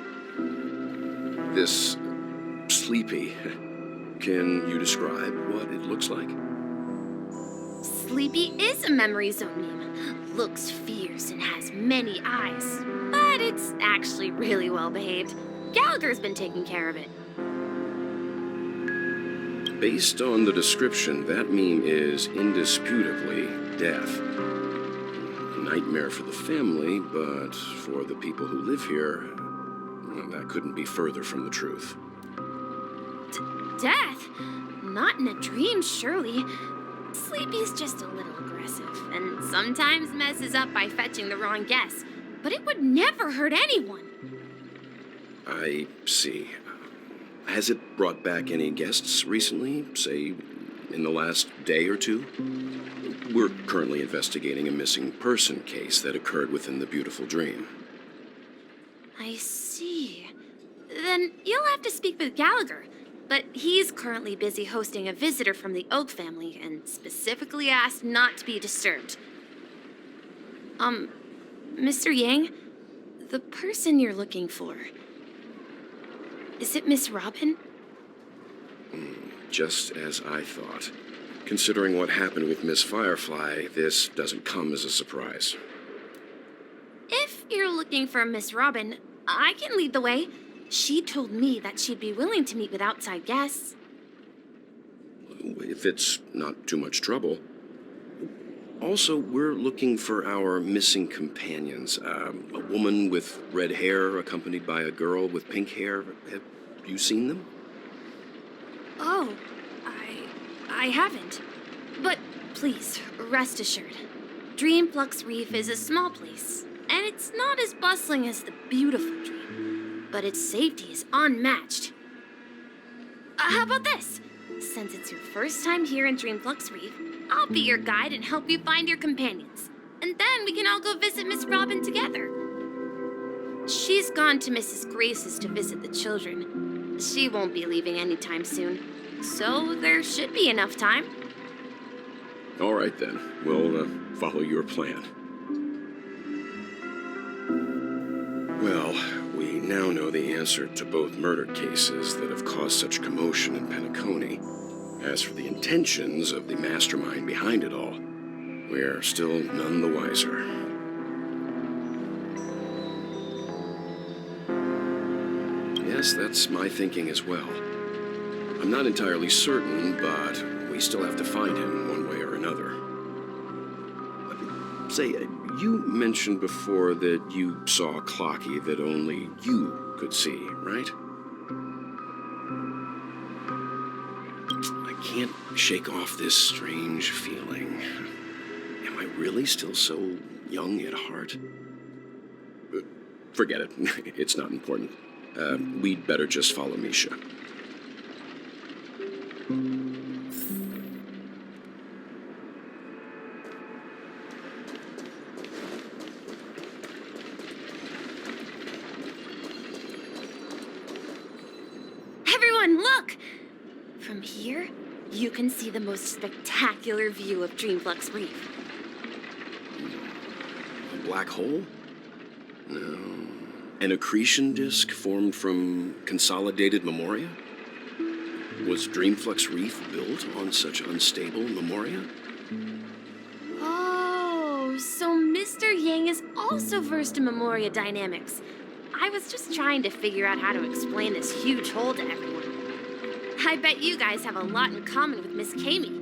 This Sleepy. Can you describe what it looks like? Sleepy is a memory zone meme. Looks fierce and has many eyes, but it's actually really well behaved. Gallagher's been taking care of it. Based on the description, that meme is indisputably death. A nightmare for the family, but for the people who live here, well, that couldn't be further from the truth. Death? Not in a dream, surely. Sleepy's just a little aggressive, and sometimes messes up by fetching the wrong guess. But it would never hurt anyone. I see. Has it brought back any guests recently, say, in the last day or two? We're currently investigating a missing person case that occurred within the beautiful dream. I see. Then you'll have to speak with Gallagher. But he's currently busy hosting a visitor from the Oak family and specifically asked not to be disturbed. Mr. Yang, the person you're looking for, is it Miss Robin? Just as I thought. Considering what happened with Miss Firefly, this doesn't come as a surprise. If you're looking for Miss Robin, I can lead the way. She told me that she'd be willing to meet with outside guests. If it's not too much trouble. Also, we're looking for our missing companions. A woman with red hair accompanied by a girl with pink hair. Have you seen them? Oh, I haven't. But please, rest assured. Dreamflux Reef is a small place, and it's not as bustling as the beautiful Dream, but its safety is unmatched. How about this? Since it's your first time here in Dreamflux Reef, I'll be your guide and help you find your companions. And then we can all go visit Miss Robin together. She's gone to Mrs. Grace's to visit the children. She won't be leaving anytime soon, so there should be enough time. All right, then. We'll follow your plan. Well, we now know the answer to both murder cases that have caused such commotion in Penacony. As for the intentions of the mastermind behind it all, we are still none the wiser. Yes, that's my thinking as well. I'm not entirely certain, but we still have to find him one way or another. Say, you mentioned before that you saw a clocky that only you could see, right? I can't shake off this strange feeling. Am I really still so young at heart? Forget it. It's not important. We'd better just follow Misha. Everyone, look! From here, you can see the most spectacular view of Dreamflux Reef. A black hole? No. An accretion disk formed from consolidated memoria? Was Dreamflux Reef built on such unstable memoria? Oh, so Mr. Yang is also versed in memoria dynamics. I was just trying to figure out how to explain this huge hole to everyone. I bet you guys have a lot in common with Miss Kami.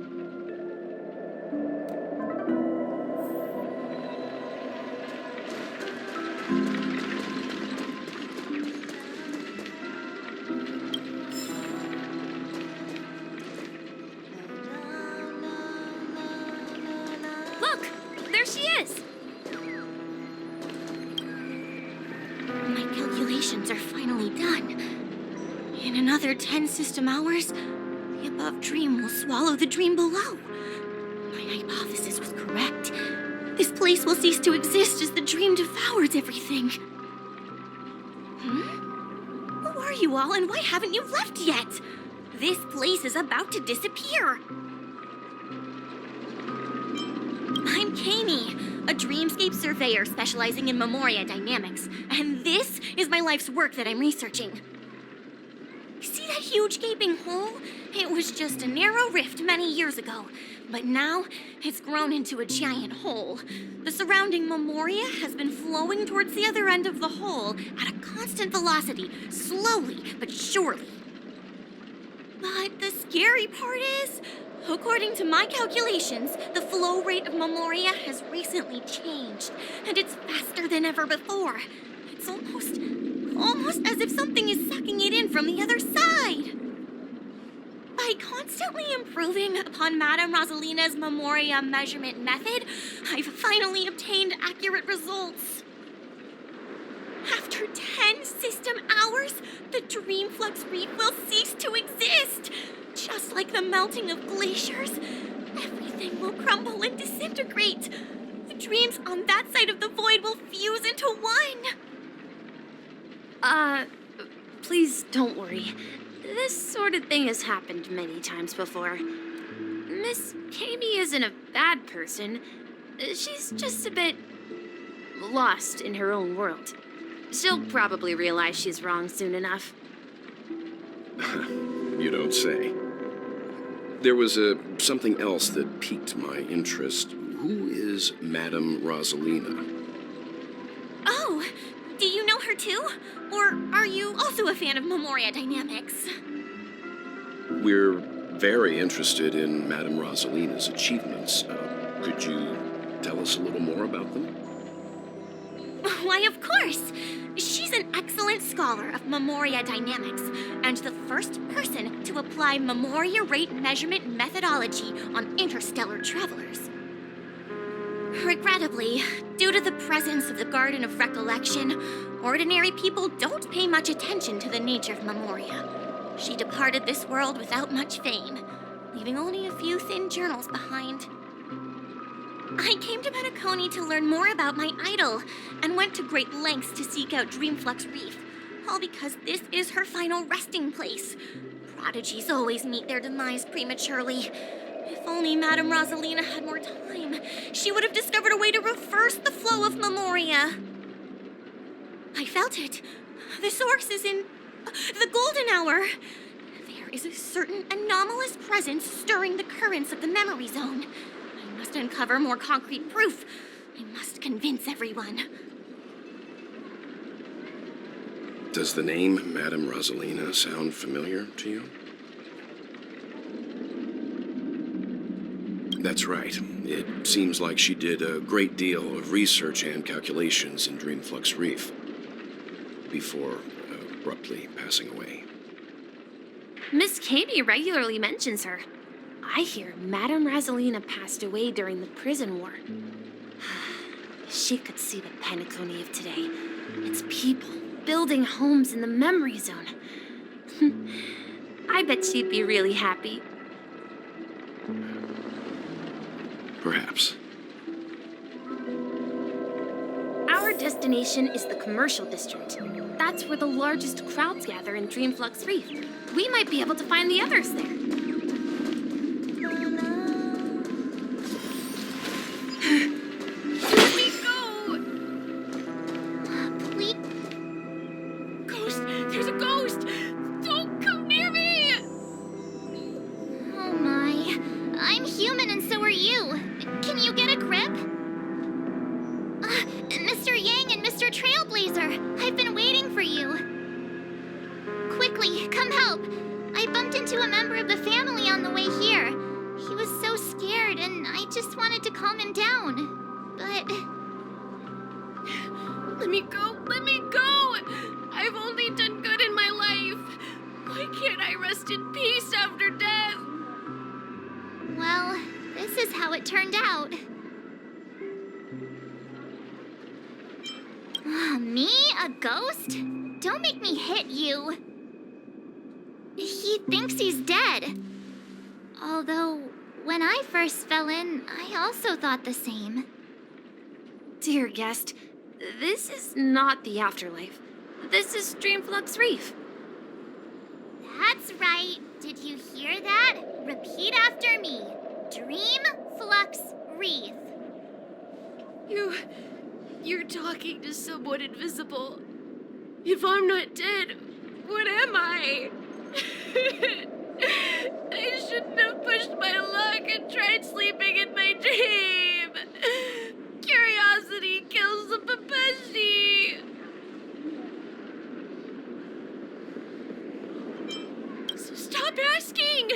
Look! There she is! My calculations are finally done. In another 10 system hours, the above dream will swallow the dream below. My hypothesis was correct. This place will cease to exist as the dream devours everything. Who are you all, and why haven't you left yet? This place is about to disappear. I'm Kami, a dreamscape surveyor specializing in memoria dynamics, and this is my life's work that I'm researching. See that huge gaping hole? It was just a narrow rift many years ago, but now it's grown into a giant hole. The surrounding memoria has been flowing towards the other end of the hole at a constant velocity, slowly but surely. But the scary part is, according to my calculations, the flow rate of memoria has recently changed, and it's faster than ever before. It's almost as if something is sucking it in from the other side. By constantly improving upon Madame Rosalina's memoria measurement method, I've finally obtained accurate results. After 10 system hours, the Dreamflux Reef will cease to exist. Just like the melting of glaciers, everything will crumble and disintegrate. The dreams on that side of the void will fuse into one. Please don't worry. This sort of thing has happened many times before. Miss Kami isn't a bad person. She's just a bit lost in her own world. She'll probably realize she's wrong soon enough. You don't say. There was something else that piqued my interest. Who is Madame Rosalina? Oh, do you know her too? Or are you also a fan of memoria dynamics? We're very interested in Madame Rosalina's achievements. Could you tell us a little more about them? Why, of course! She's an excellent scholar of memoria dynamics, and the first person to apply memoria rate measurement methodology on interstellar travelers. Regrettably, due to the presence of the Garden of Recollection, ordinary people don't pay much attention to the nature of memoria. She departed this world without much fame, leaving only a few thin journals behind. I came to Penacony to learn more about my idol, and went to great lengths to seek out Dreamflux Reef, All because this is her final resting place. Prodigies always meet their demise prematurely. If only Madame Rosalina had more time, she would have discovered a way to reverse the flow of Memoria. I felt it. The source is in the golden hour. There is a certain anomalous presence stirring the currents of the memory zone. I must uncover more concrete proof. I must convince everyone. Does the name Madame Rosalina sound familiar to you? That's right. It seems like she did a great deal of research and calculations in Dreamflux Reef before abruptly passing away. Miss Katie regularly mentions her. I hear Madame Rosalina passed away during the prison war. She could see the Penacony of today. Its people building homes in the memory zone. I bet she'd be really happy. Perhaps. Our destination is the commercial district. That's where the largest crowds gather in Dreamflux Reef. We might be able to find the others there. Let me go! Please. Ghost! There's a ghost! Don't come near me! Oh my. I'm human and so are you. Can you get a grip? Mr. Yang and Mr. Trailblazer, I've been waiting for you. Quickly, come help. I bumped into a member of the family on the way here. He was so scared and I just wanted to calm him down. But... Let me go! Let me go! I've only done good in my life. Why can't I rest in peace after death? well, this is how it turned out. Me? A ghost? Don't make me hit you. He thinks he's dead. Although, when I first fell in, I also thought the same. Dear guest, this is not the afterlife. This is Dreamflux Reef. That's right. Did you hear that? Repeat after me. Dreamflux Reef. You're talking to someone invisible. If I'm not dead, what am I? I shouldn't have pushed my luck and tried sleeping in my dream. Curiosity kills the papashi. So stop asking.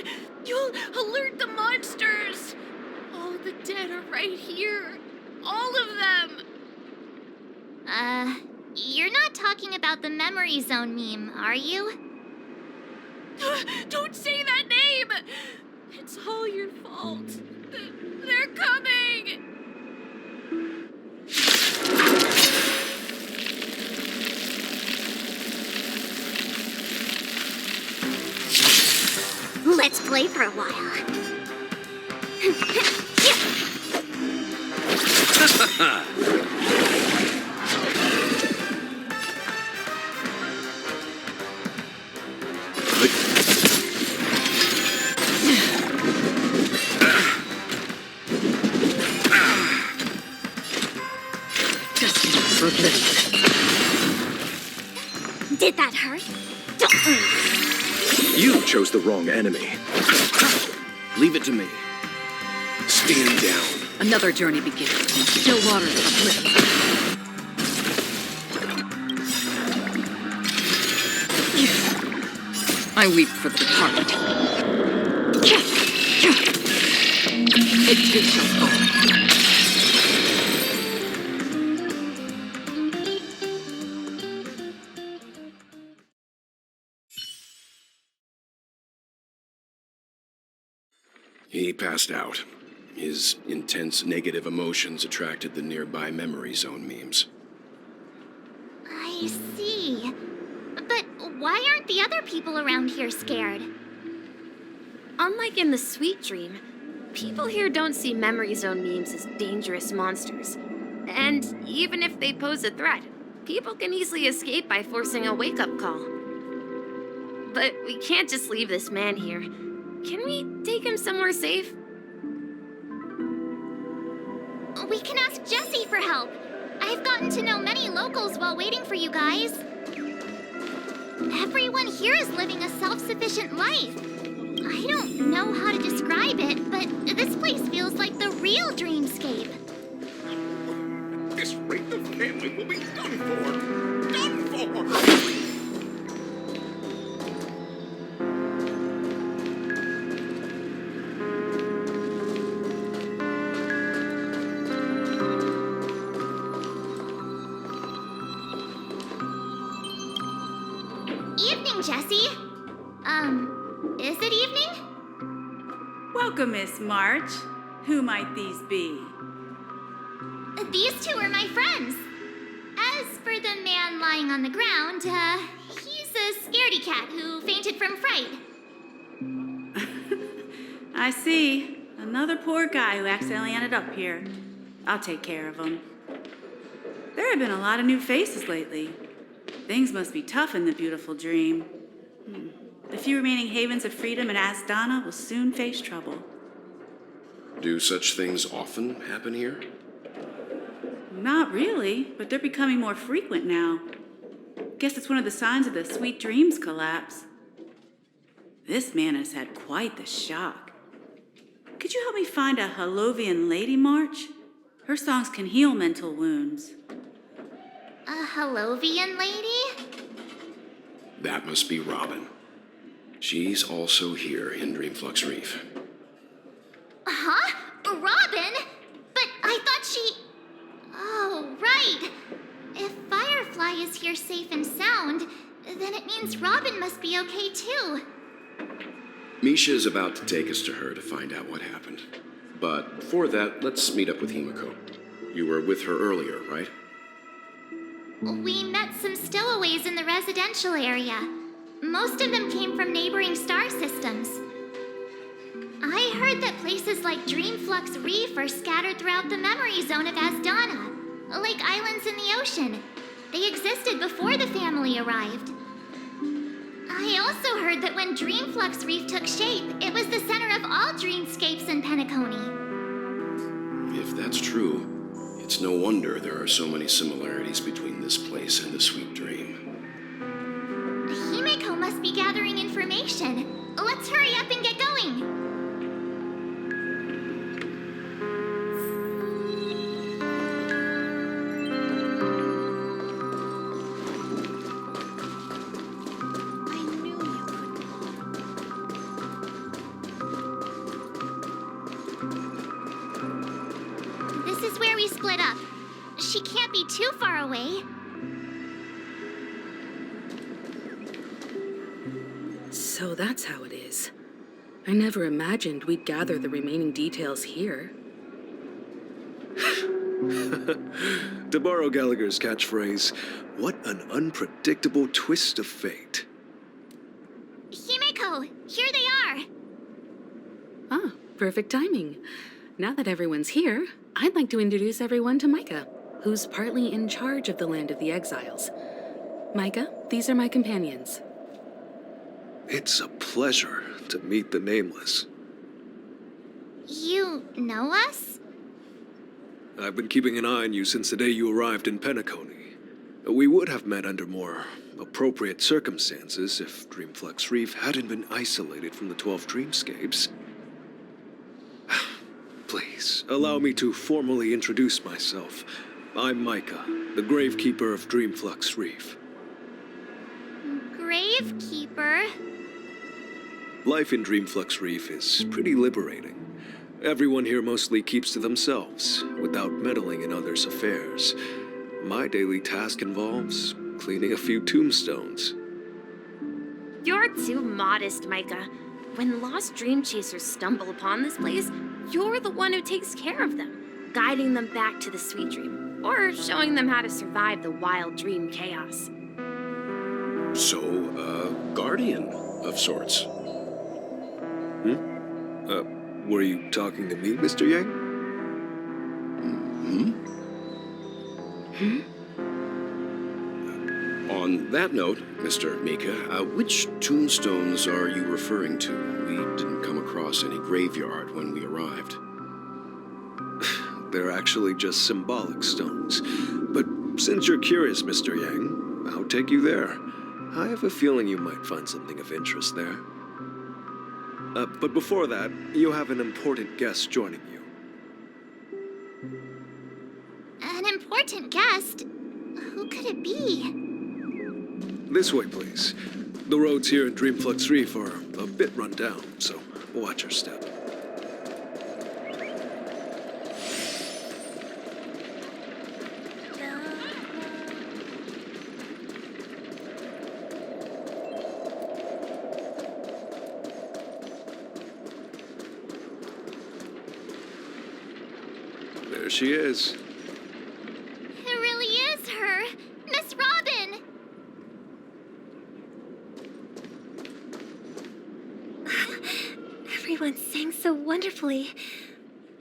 You'll alert the monsters. All the dead are right here. All of them. You're not talking about the memory zone meme, are you? Don't say that name! It's all your fault. They're coming! Let's play for a while. Did that hurt? You chose the wrong enemy. Leave it to me. Stand down. Another journey begins. Still waters uplifted. I weep for the departed. It takes us all. He passed out. His intense negative emotions attracted the nearby memory zone memes. I see. But why aren't the other people around here scared? Unlike in the Sweet Dream, people here don't see memory zone memes as dangerous monsters. And even if they pose a threat, People can easily escape by forcing a wake-up call. But we can't just leave this man here. Can we take him somewhere safe? We can ask Jessie for help. I've gotten to know many locals while waiting for you guys. Everyone here is living a self-sufficient life. I don't know how to describe it, but this place feels like the real dreamscape. At this rate, the family will be done for. Done for! Evening, Jessie. Is it evening? Welcome, Miss March. Who might these be? These two are my friends. As for the man lying on the ground, he's a scaredy cat who fainted from fright. I see. Another poor guy who accidentally ended up here. I'll take care of him. There have been a lot of new faces lately. Things must be tough in the beautiful dream. The few remaining havens of freedom in Asdana will soon face trouble. Do such things often happen here? Not really, but they're becoming more frequent now. Guess it's one of the signs of the Sweet Dreams collapse. This man has had quite the shock. Could you help me find a Halovian lady, March? Her songs can heal mental wounds. A Halovian lady? That must be Robin. She's also here in Dreamflux Reef. Huh? Robin? But I thought she... Oh, right. If Firefly is here safe and sound, then it means Robin must be okay too. Misha is about to take us to her to find out what happened. But before that, let's meet up with Himiko. You were with her earlier, right? We met some stowaways in the residential area. Most of them came from neighboring star systems. I heard that places like Dreamflux Reef are scattered throughout the memory zone of Asdana, like islands in the ocean. They existed before the family arrived. I also heard that when Dreamflux Reef took shape, it was the center of all dreamscapes in Penacony. If that's true, it's no wonder there are so many similarities between this place and the Sweet Dream. Himeko must be gathering information. Let's hurry up and get going. This is where we split up. She can't be too far away. So that's how it is. I never imagined we'd gather the remaining details here. To borrow Gallagher's catchphrase, what an unpredictable twist of fate. Himeko, here they are. Ah, perfect timing. Now that everyone's here, I'd like to introduce everyone to Micah, who's partly in charge of the Land of the Exiles. Micah, these are my companions. It's a pleasure to meet the Nameless. You know us? I've been keeping an eye on you since the day you arrived in Penacony. We would have met under more appropriate circumstances if Dreamflux Reef hadn't been isolated from the 12 dreamscapes. Please, allow me to formally introduce myself. I'm Micah, the Gravekeeper of Dreamflux Reef. Gravekeeper? Life in Dreamflux Reef is pretty liberating. Everyone here mostly keeps to themselves, without meddling in others' affairs. My daily task involves cleaning a few tombstones. You're too modest, Micah. When lost dream chasers stumble upon this place, you're the one who takes care of them, guiding them back to the sweet dream, or showing them how to survive the wild dream chaos. So, guardian of sorts. Were you talking to me, Mr. Yang? On that note, Mr. Mika, which tombstones are you referring to? We didn't come across any graveyard when we arrived. They're actually just symbolic stones. But since you're curious, Mr. Yang, I'll take you there. I have a feeling you might find something of interest there. But before that, you have an important guest joining you. An important guest? Who could it be? This way, please. The roads here in Dreamflux Reef are a bit run down, so watch your step. There she is. It really is her! Miss Robin! Everyone sang so wonderfully.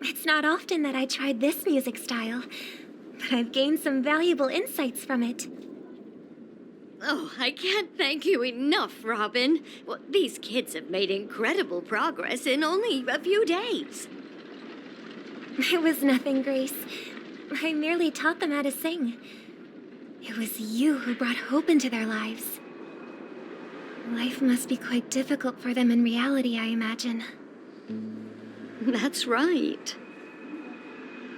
It's not often that I tried this music style, but I've gained some valuable insights from it. Oh, I can't thank you enough, Robin. Well, these kids have made incredible progress in only a few days. It was nothing, Grace. I merely taught them how to sing. It was you who brought hope into their lives. Life must be quite difficult for them in reality, I imagine. That's right.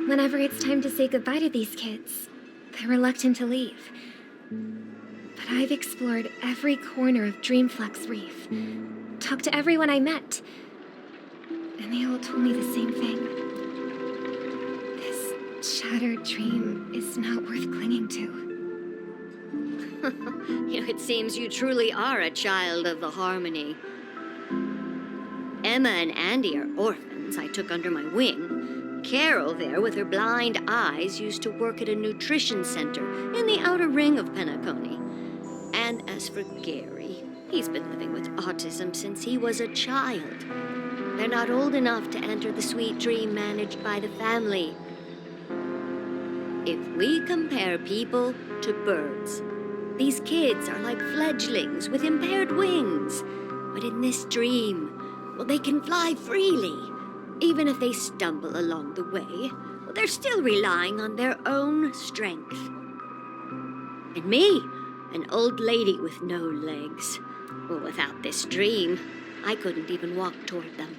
Whenever it's time to say goodbye to these kids, they're reluctant to leave. But I've explored every corner of Dreamflux Reef, talked to everyone I met, and they all told me the same thing. This shattered dream is not worth clinging to. It seems you truly are a child of the Harmony. Emma and Andy are orphans I took under my wing. Carol there, with her blind eyes, used to work at a nutrition center in the outer ring of Penacony. And as for Gary, he's been living with autism since he was a child. They're not old enough to enter the sweet dream managed by the family. If we compare people to birds, these kids are like fledglings with impaired wings. But in this dream, well, they can fly freely. Even if they stumble along the way, well, they're still relying on their own strength. And me, an old lady with no legs. Well, without this dream, I couldn't even walk toward them.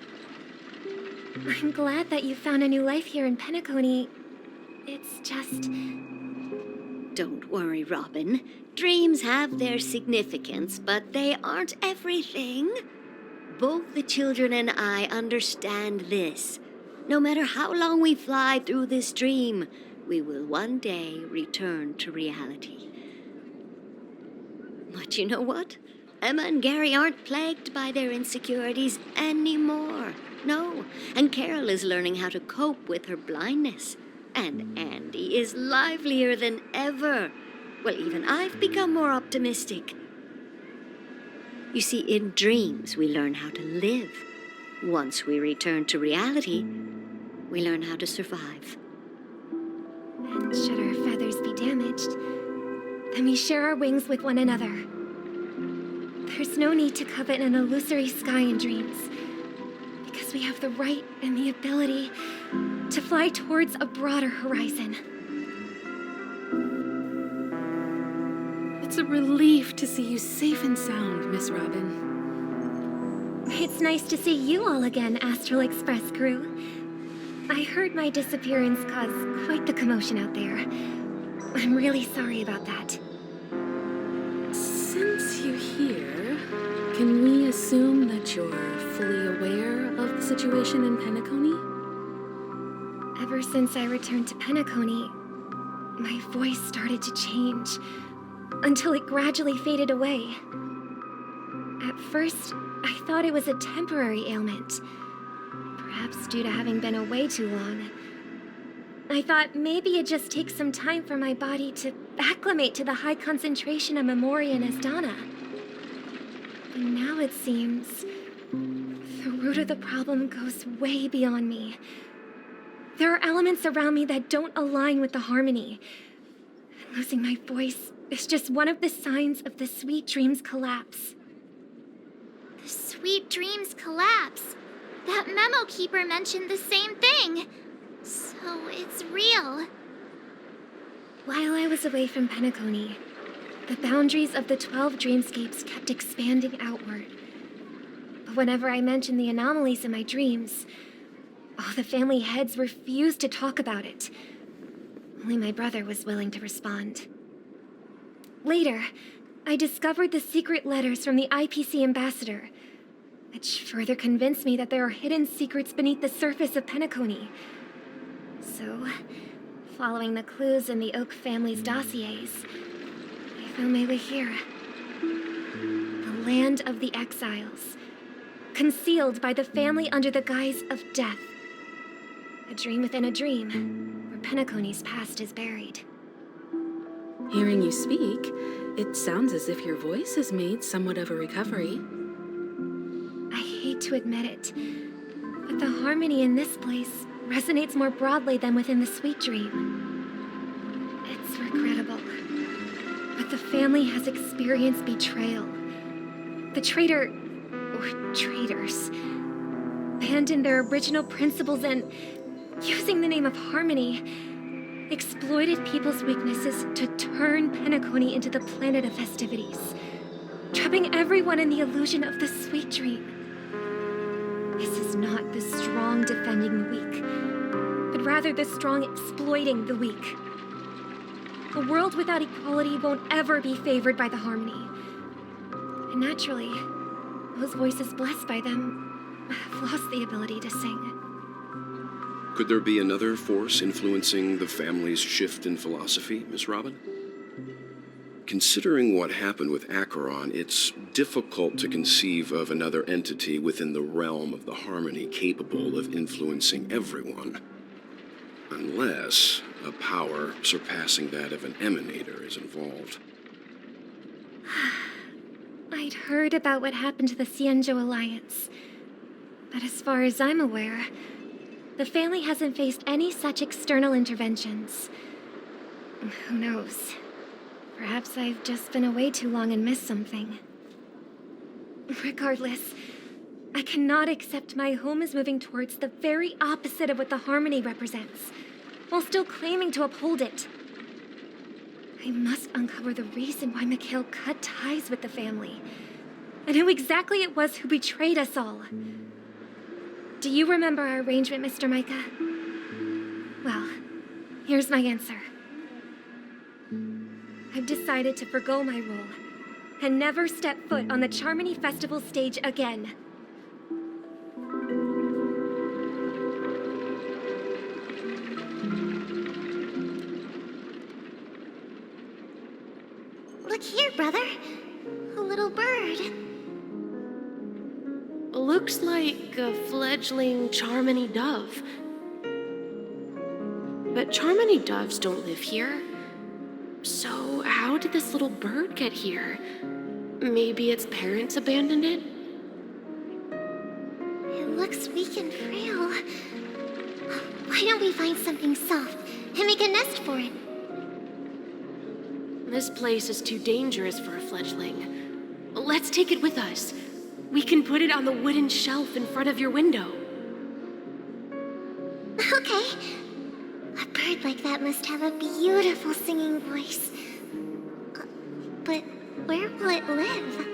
I'm glad that you found a new life here in Penacony. It's just... Don't worry, Robin. Dreams have their significance, but they aren't everything. Both the children and I understand this. No matter how long we fly through this dream, we will one day return to reality. But you know what? Emma and Gary aren't plagued by their insecurities anymore. No, and Carol is learning how to cope with her blindness. And Andy is livelier than ever. Well, even I've become more optimistic. You see, in dreams, we learn how to live. Once we return to reality, we learn how to survive. And should our feathers be damaged, then we share our wings with one another. There's no need to covet an illusory sky in dreams, because we have the right and the ability to fly towards a broader horizon. It's a relief to see you safe and sound, Miss Robin. It's nice to see you all again, Astral Express crew. I heard my disappearance caused quite the commotion out there. I'm really sorry about that. Since you're here, can we assume that you're fully aware of the situation in Penacony? Ever since I returned to Penacony, my voice started to change, until it gradually faded away. At first, I thought it was a temporary ailment, perhaps due to having been away too long. I thought maybe it just takes some time for my body to acclimate to the high concentration of Memoria and Asdana. But now it seems the root of the problem goes way beyond me. There are elements around me that don't align with the harmony. Losing my voice is just one of the signs of the Sweet Dreams collapse. The Sweet Dreams collapse. That memo keeper mentioned the same thing. So it's real. While I was away from Penacony, the boundaries of the 12 dreamscapes kept expanding outward. But whenever I mentioned the anomalies in my dreams, all the family heads refused to talk about it. Only my brother was willing to respond. Later, I discovered the secret letters from the IPC ambassador, which further convinced me that there are hidden secrets beneath the surface of Penacony. So, following the clues in the Oak family's dossiers, I found my way here. The land of the exiles, concealed by the family under the guise of death. A dream within a dream, where Penacony's past is buried. Hearing you speak, it sounds as if your voice has made somewhat of a recovery. I hate to admit it, but the harmony in this place resonates more broadly than within the Sweet Dream. It's regrettable, but the family has experienced betrayal. The traitor, or traitors, abandoned their original principles and, using the name of harmony, exploited people's weaknesses to turn Penacony into the planet of festivities, trapping everyone in the illusion of the Sweet Dream. This is not the strong defending the weak, but rather the strong exploiting the weak. A world without equality won't ever be favored by the harmony. And naturally, those voices blessed by them have lost the ability to sing. Could there be another force influencing the family's shift in philosophy, Miss Robin? Considering what happened with Acheron, it's difficult to conceive of another entity within the realm of the harmony capable of influencing everyone. Unless a power surpassing that of an emanator is involved. I'd heard about what happened to the Xianzhou Alliance, but as far as I'm aware, the family hasn't faced any such external interventions. Who knows? Perhaps I've just been away too long and missed something. Regardless, I cannot accept my home is moving towards the very opposite of what the harmony represents, while still claiming to uphold it. I must uncover the reason why Mikhail cut ties with the family, and who exactly it was who betrayed us all. Do you remember our arrangement, Mr. Micah? Well, here's my answer. I've decided to forgo my role and never step foot on the Charmony Festival stage again. Look here, brother. A little bird. Looks like a fledgling Charmony dove. But Charmony doves don't live here. So how did this little bird get here? Maybe its parents abandoned it? It looks weak and frail. Why don't we find something soft and make a nest for it? This place is too dangerous for a fledgling. Let's take it with us. We can put it on the wooden shelf in front of your window. Okay. A bird like that must have a beautiful singing voice. But where will it live?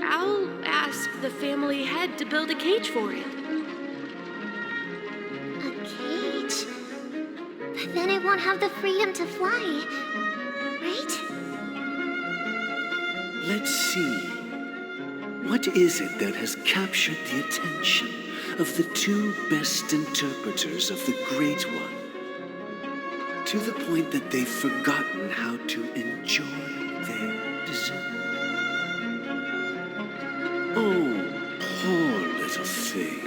I'll ask the family head to build a cage for it. A cage? But then it won't have the freedom to fly, right? Let's see. What is it that has captured the attention of the two best interpreters of the Great One, to the point that they've forgotten how to enjoy their dessert? Oh, poor little thing.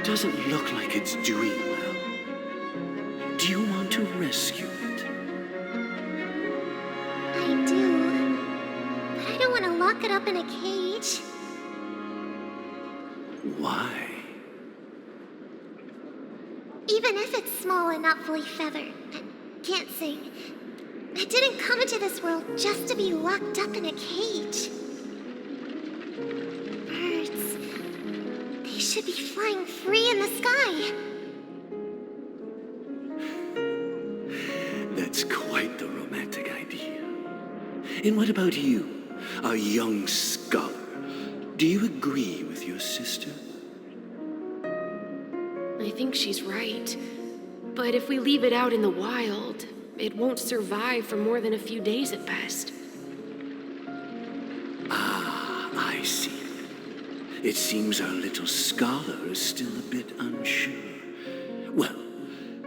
Doesn't look like it's doing well. Do you want to rescue it? I do. But I don't want to lock it up in a cage. Why? Even if it's small and not fully feathered and can't sing, I didn't come into this world just to be locked up in a cage. Birds. They should be flying free in the sky. That's quite the romantic idea. And what about you, a young scholar? Do you agree with your sister? I think she's right. But if we leave it out in the wild, it won't survive for more than a few days at best. Ah, I see. It seems our little scholar is still a bit unsure. Well,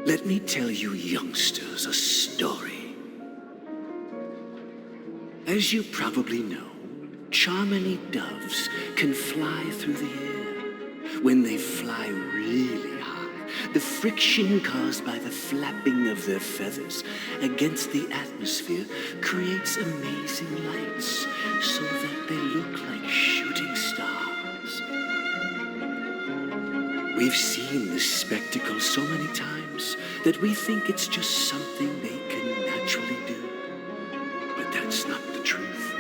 let me tell you youngsters a story. As you probably know, Charmony doves can fly through the air. When they fly really high, the friction caused by the flapping of their feathers against the atmosphere creates amazing lights so that they look like shooting stars. We've seen this spectacle so many times that we think it's just something they can naturally do. But that's not the truth.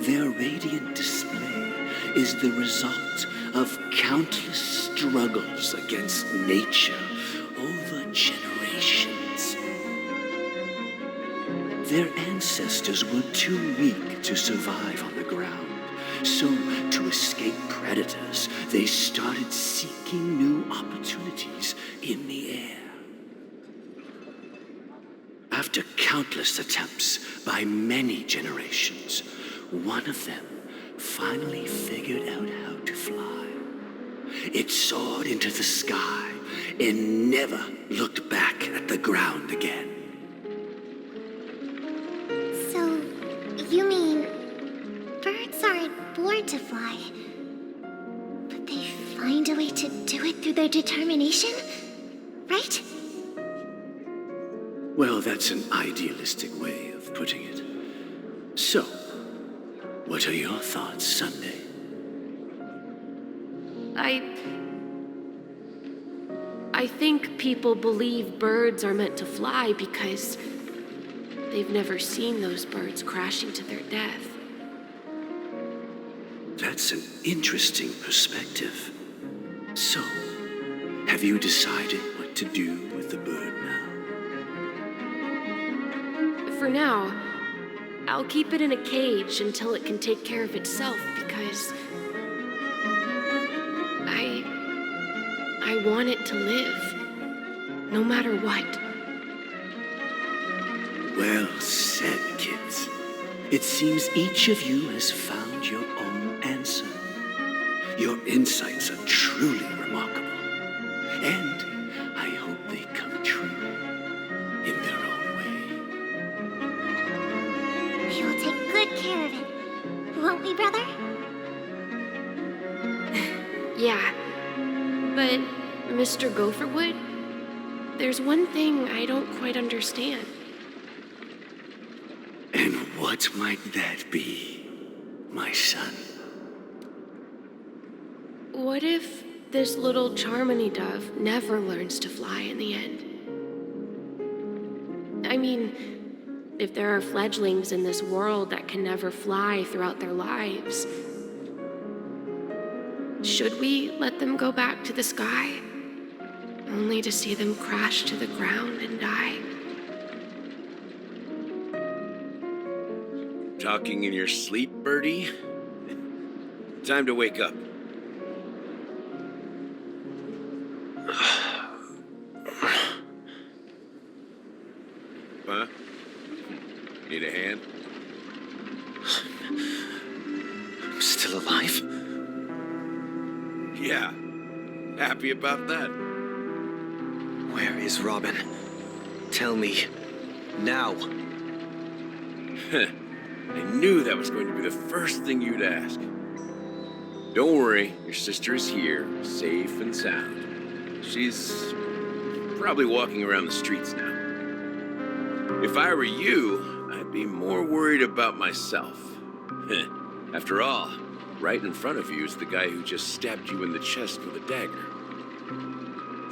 Their radiant display is the result of countless struggles against nature over generations. Their ancestors were too weak to survive on the ground, so to escape predators, they started seeking new opportunities in the air. After countless attempts by many generations, one of them finally figured out how to fly. It soared into the sky and never looked back at the ground again. So, you mean birds aren't born to fly, but they find a way to do it through their determination, right? Well, that's an idealistic way of putting it. So, what are your thoughts, Sunday? I think people believe birds are meant to fly because they've never seen those birds crashing to their death. That's an interesting perspective. So, have you decided what to do with the bird now? For now, I'll keep it in a cage until it can take care of itself because I want it to live, no matter what. Well said, kids. It seems each of you has found your own answer. Your insights are truly remarkable, and I hope they come true in their own way. We will take good care of it, won't we, brother? Yeah, but Mr. Gopherwood, there's one thing I don't quite understand. And what might that be, my son? What if this little Charmony dove never learns to fly in the end? I mean, if there are fledglings in this world that can never fly throughout their lives, should we let them go back to the sky, only to see them crash to the ground and die? Talking in your sleep, Birdie? Time to wake up. Huh? Need a hand? I'm still alive? Yeah. Happy about that? Where is Robin? Tell me. Now. I knew that was going to be the first thing you'd ask. Don't worry, your sister is here, safe and sound. She's probably walking around the streets now. If I were you, I'd be more worried about myself. After all, right in front of you is the guy who just stabbed you in the chest with a dagger.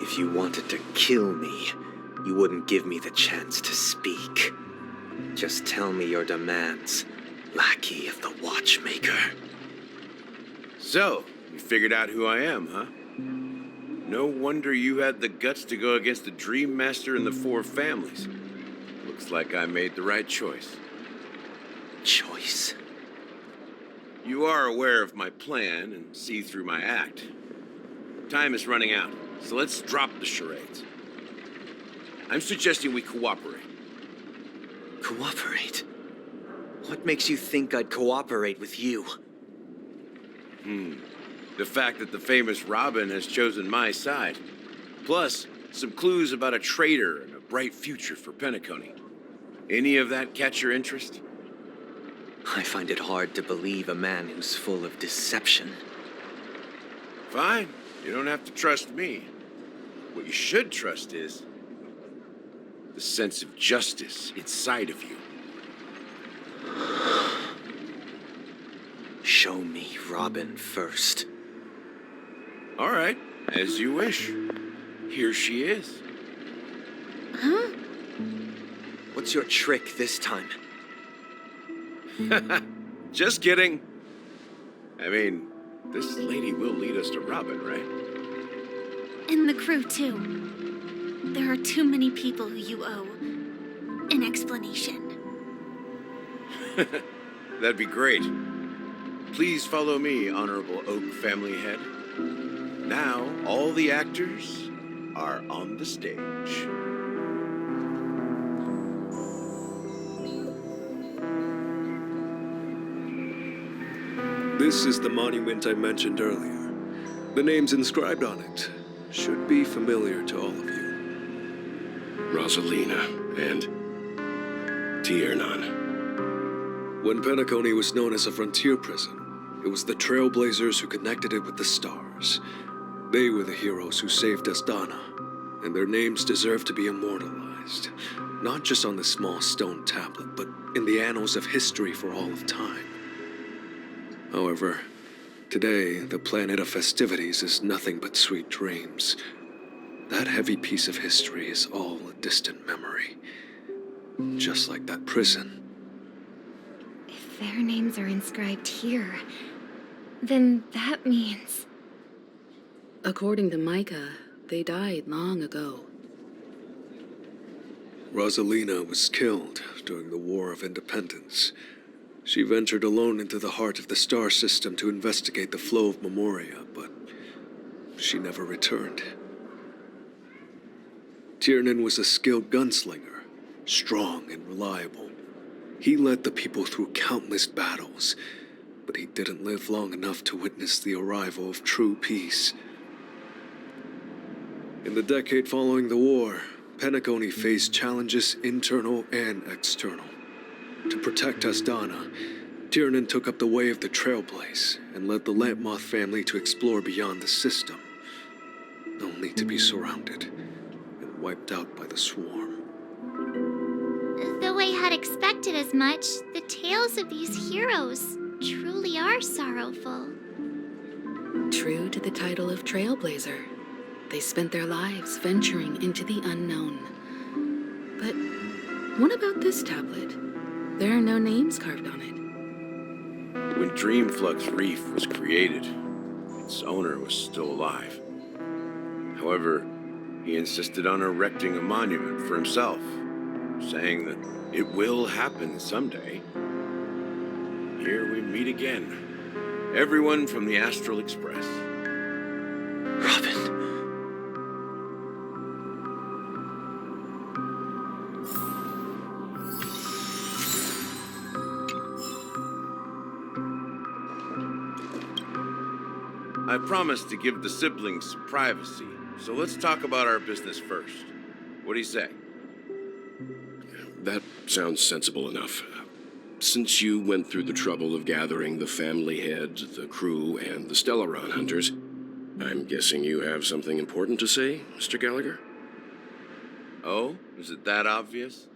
If you wanted to kill me, you wouldn't give me the chance to speak. Just tell me your demands, lackey of the Watchmaker. So, you figured out who I am, huh? No wonder you had the guts to go against the Dream Master and the Four Families. Looks like I made the right choice. Choice? You are aware of my plan and see through my act. Time is running out, so let's drop the charades. I'm suggesting we cooperate. Cooperate? What makes you think I'd cooperate with you? The fact that the famous Robin has chosen my side. Plus, some clues about a traitor and a bright future for Penacony. Any of that catch your interest? I find it hard to believe a man who's full of deception. Fine. You don't have to trust me. What you should trust is the sense of justice inside of you. Show me Robin first. All right, as you wish. Here she is. Huh? What's your trick this time? Just kidding. I mean, this lady will lead us to Robin, right? And the crew, too. There are too many people who you owe an explanation. That'd be great. Please follow me, Honorable Oak Family Head. Now, all the actors are on the stage. This is the monument I mentioned earlier. The names inscribed on it should be familiar to all of you. Rosalina and Tiernan. When Penacony was known as a frontier prison, it was the Trailblazers who connected it with the stars. They were the heroes who saved Astana, and their names deserve to be immortalized, not just on this small stone tablet, but in the annals of history for all of time. However, today, the planet of festivities is nothing but sweet dreams. That heavy piece of history is all a distant memory. Just like that prison. If their names are inscribed here, then that means... According to Micah, they died long ago. Rosalina was killed during the War of Independence. She ventured alone into the heart of the star system to investigate the flow of Memoria, but she never returned. Tiernan was a skilled gunslinger, strong and reliable. He led the people through countless battles, but he didn't live long enough to witness the arrival of true peace. In the decade following the war, Penacony faced challenges internal and external. To protect Astana, Tiernan took up the way of the Trailblaze and led the Lampmoth family to explore beyond the system, only to be surrounded and wiped out by the swarm. Though I had expected as much, the tales of these heroes truly are sorrowful. True to the title of Trailblazer, they spent their lives venturing into the unknown. But what about this tablet? There are no names carved on it. When Dreamflux Reef was created, its owner was still alive. However, he insisted on erecting a monument for himself, saying that it will happen someday. Here we meet again. Everyone from the Astral Express. Robin. I promised to give the siblings some privacy, so let's talk about our business first. What do you say? That sounds sensible enough. Since you went through the trouble of gathering the family heads, the crew, and the Stellaron hunters, I'm guessing you have something important to say, Mr. Gallagher? Oh? Is it that obvious?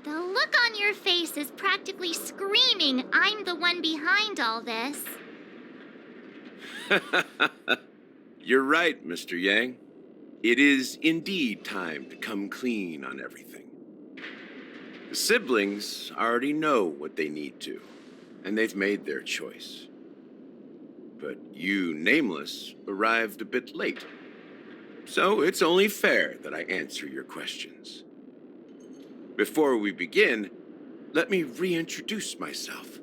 The look on your face is practically screaming, I'm the one behind all this. You're right, Mr. Yang. It is indeed time to come clean on everything. The siblings already know what they need to, and they've made their choice. But you, Nameless, arrived a bit late. So it's only fair that I answer your questions. Before we begin, let me reintroduce myself.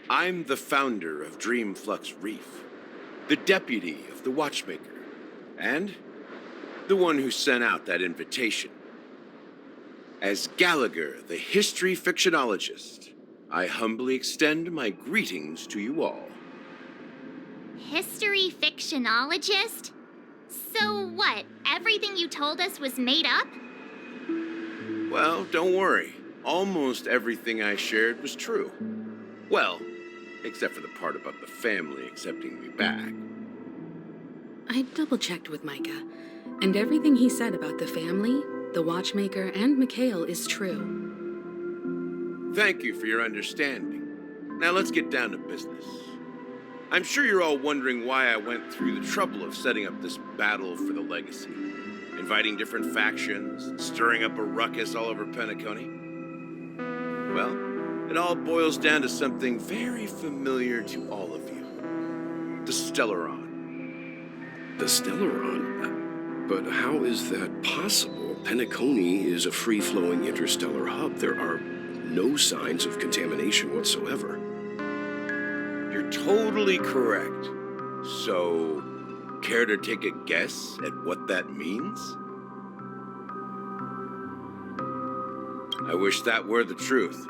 I'm the founder of Dreamflux Reef, the deputy of the Watchmaker, and the one who sent out that invitation. As Gallagher, the history fictionologist, I humbly extend my greetings to you all. History fictionologist? So what, everything you told us was made up? Well, don't worry. Almost everything I shared was true. Well, except for the part about the family accepting me back. I double-checked with Micah, and everything he said about the family, the Watchmaker, and Mikhail is true. Thank you for your understanding. Now let's get down to business. I'm sure you're all wondering why I went through the trouble of setting up this battle for the legacy, inviting different factions, and stirring up a ruckus all over Penacony. Well, it all boils down to something very familiar to all of you. The Stellaron. The Stellaron? But how is that possible? Penacony is a free-flowing interstellar hub. There are no signs of contamination whatsoever. You're totally correct. So, care to take a guess at what that means? I wish that were the truth.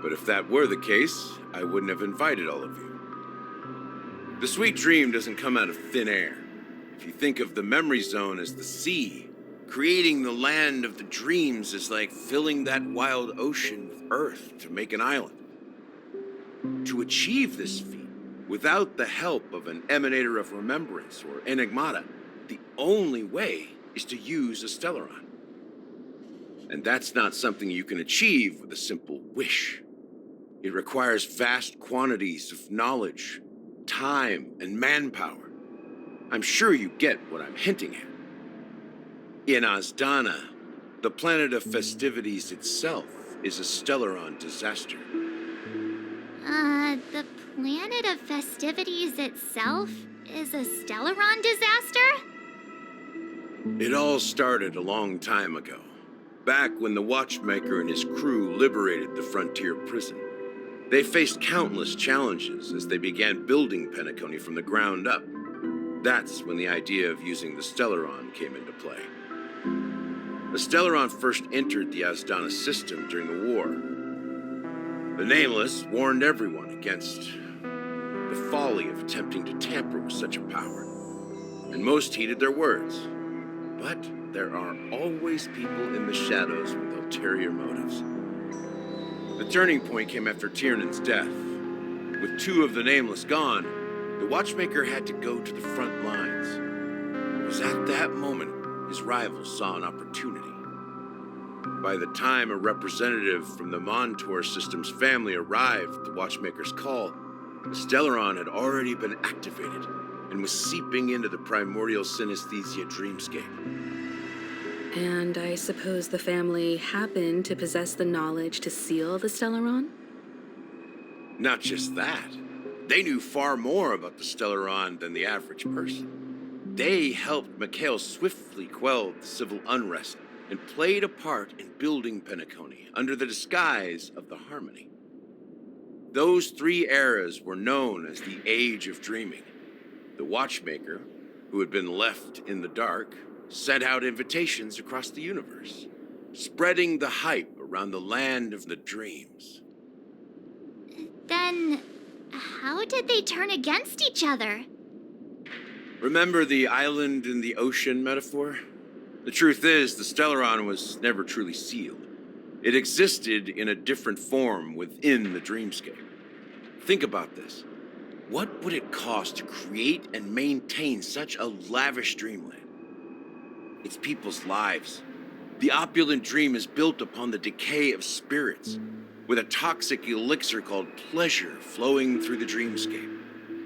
But if that were the case, I wouldn't have invited all of you. The sweet dream doesn't come out of thin air. If you think of the memory zone as the sea, creating the land of the dreams is like filling that wild ocean with earth to make an island. To achieve this feat, without the help of an emanator of remembrance or enigmata, the only way is to use a Stellaron. And that's not something you can achieve with a simple wish. It requires vast quantities of knowledge, time, and manpower. I'm sure you get what I'm hinting at. In Azdana, the planet of festivities itself is a Stellaron disaster. The planet of festivities itself is a Stellaron disaster? It all started a long time ago, back when the Watchmaker and his crew liberated the frontier prison. They faced countless challenges as they began building Penacony from the ground up. That's when the idea of using the Stellaron came into play. The Stellaron first entered the Azdana system during the war. The Nameless warned everyone against the folly of attempting to tamper with such a power, and most heeded their words. But there are always people in the shadows with ulterior motives. The turning point came after Tiernan's death. With two of the Nameless gone, the Watchmaker had to go to the front lines. It was at that moment his rivals saw an opportunity. By the time a representative from the Montour System's family arrived at the Watchmaker's call, the Stellaron had already been activated and was seeping into the primordial synesthesia dreamscape. And I suppose the family happened to possess the knowledge to seal the Stellaron? Not just that. They knew far more about the Stellaron than the average person. They helped Mikhail swiftly quell the civil unrest and played a part in building Penacony under the disguise of the Harmony. Those three eras were known as the Age of Dreaming. The Watchmaker, who had been left in the dark, sent out invitations across the universe, spreading the hype around the land of the dreams. Then, how did they turn against each other? Remember the island in the ocean metaphor? The truth is, the Stellaron was never truly sealed. It existed in a different form within the dreamscape. Think about this. What would it cost to create and maintain such a lavish dreamland? It's people's lives. The opulent dream is built upon the decay of spirits, with a toxic elixir called pleasure flowing through the dreamscape.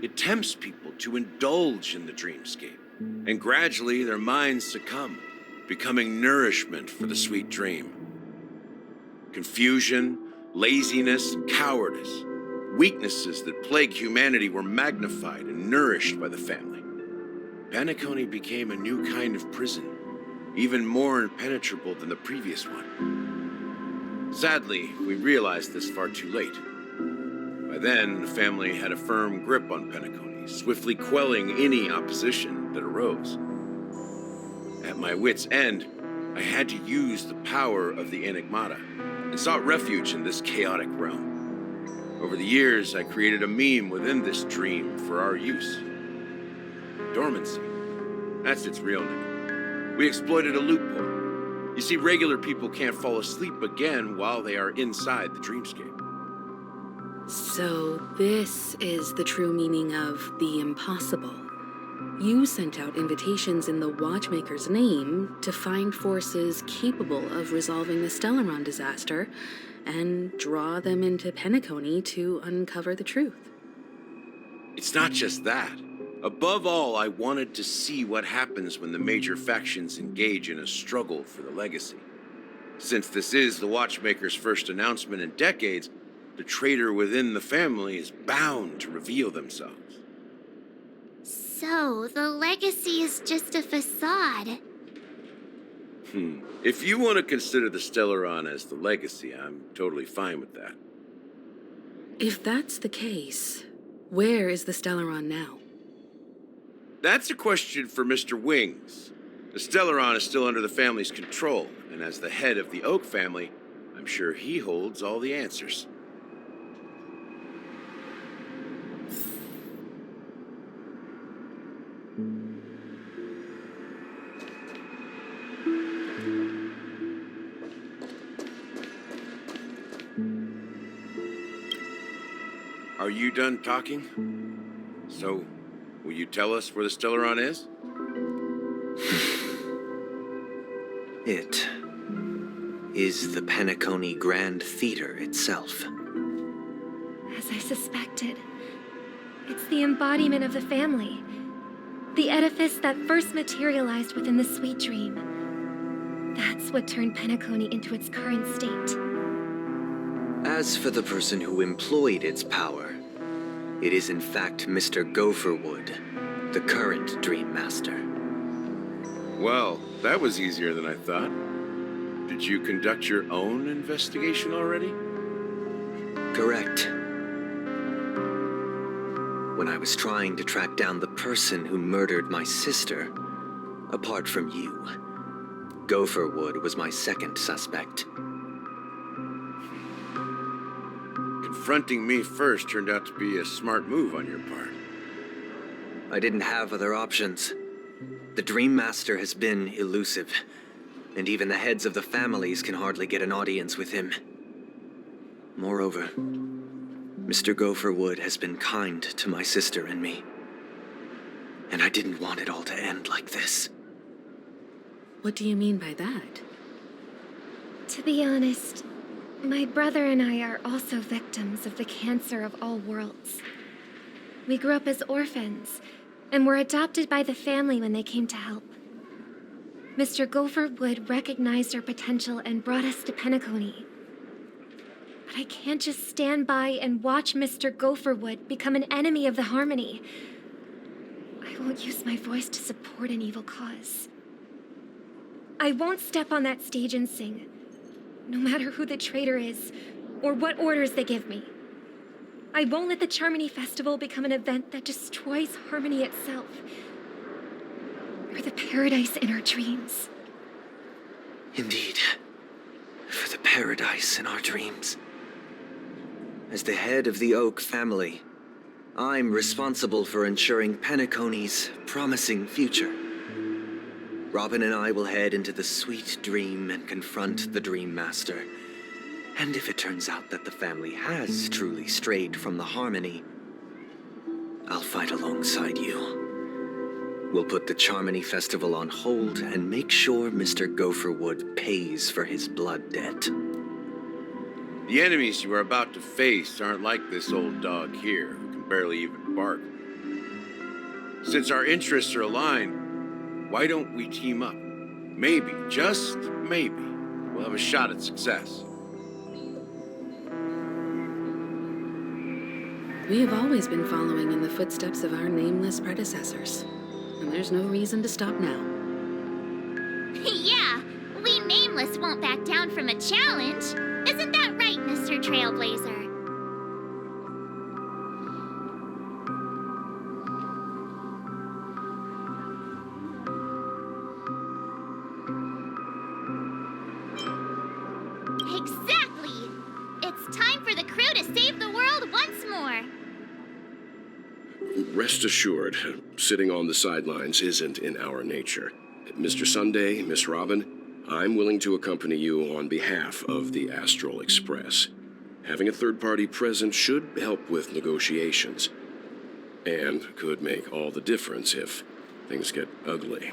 It tempts people to indulge in the dreamscape, and gradually their minds succumb, becoming nourishment for the sweet dream. Confusion, laziness, and cowardice. Weaknesses that plague humanity were magnified and nourished by the family. Penacony became a new kind of prison, even more impenetrable than the previous one. Sadly, we realized this far too late. By then, the family had a firm grip on Penacony, swiftly quelling any opposition that arose. At my wit's end, I had to use the power of the Enigmata and sought refuge in this chaotic realm. Over the years, I created a meme within this dream for our use. Dormancy. That's its real name. We exploited a loophole. You see, regular people can't fall asleep again while they are inside the dreamscape. So this is the true meaning of the impossible. You sent out invitations in the Watchmaker's name to find forces capable of resolving the Stellaron disaster and draw them into Penacony to uncover the truth. It's not just that. Above all, I wanted to see what happens when the major factions engage in a struggle for the legacy. Since this is the Watchmaker's first announcement in decades, the traitor within the family is bound to reveal themselves. So, the legacy is just a facade. If you want to consider the Stellaron as the legacy, I'm totally fine with that. If that's the case, where is the Stellaron now? That's a question for Mr. Wings. The Stellaron is still under the family's control, and as the head of the Oak family, I'm sure he holds all the answers. Are you done talking? So, will you tell us where the Stellaron is? It is the Penacony Grand Theater itself. As I suspected, it's the embodiment of the family. The edifice that first materialized within the sweet dream. That's what turned Penacony into its current state. As for the person who employed its power, it is in fact Mr. Gopherwood, the current Dream Master. Well, that was easier than I thought. Did you conduct your own investigation already? Correct. When I was trying to track down the person who murdered my sister, apart from you, Gopherwood was my second suspect. Confronting me first turned out to be a smart move on your part. I didn't have other options. The Dream Master has been elusive, and even the heads of the families can hardly get an audience with him. Moreover, Mr. Gopherwood has been kind to my sister and me, and I didn't want it all to end like this. What do you mean by that? To be honest, my brother and I are also victims of the cancer of all worlds. We grew up as orphans, and were adopted by the family when they came to help. Mr. Gopherwood recognized our potential and brought us to Penacony. But I can't just stand by and watch Mr. Gopherwood become an enemy of the Harmony. I won't use my voice to support an evil cause. I won't step on that stage and sing, no matter who the traitor is, or what orders they give me. I won't let the Charmony Festival become an event that destroys Harmony itself, or the paradise in our dreams. Indeed, for the paradise in our dreams. As the head of the Oak family, I'm responsible for ensuring Penacony's promising future. Robin and I will head into the sweet dream and confront the Dream Master. And if it turns out that the family has truly strayed from the Harmony, I'll fight alongside you. We'll put the Charmony Festival on hold and make sure Mr. Gopherwood pays for his blood debt. The enemies you are about to face aren't like this old dog here, who can barely even bark. Since our interests are aligned, why don't we team up? Maybe, just maybe, we'll have a shot at success. We have always been following in the footsteps of our nameless predecessors, and there's no reason to stop now. Yeah, we Nameless won't back down from a challenge. Isn't that right, Mr. Trailblazer? Exactly! It's time for the crew to save the world once more. Rest assured, sitting on the sidelines isn't in our nature. Mr. Sunday, Miss Robin, I'm willing to accompany you on behalf of the Astral Express. Having a third party present should help with negotiations, and could make all the difference if things get ugly.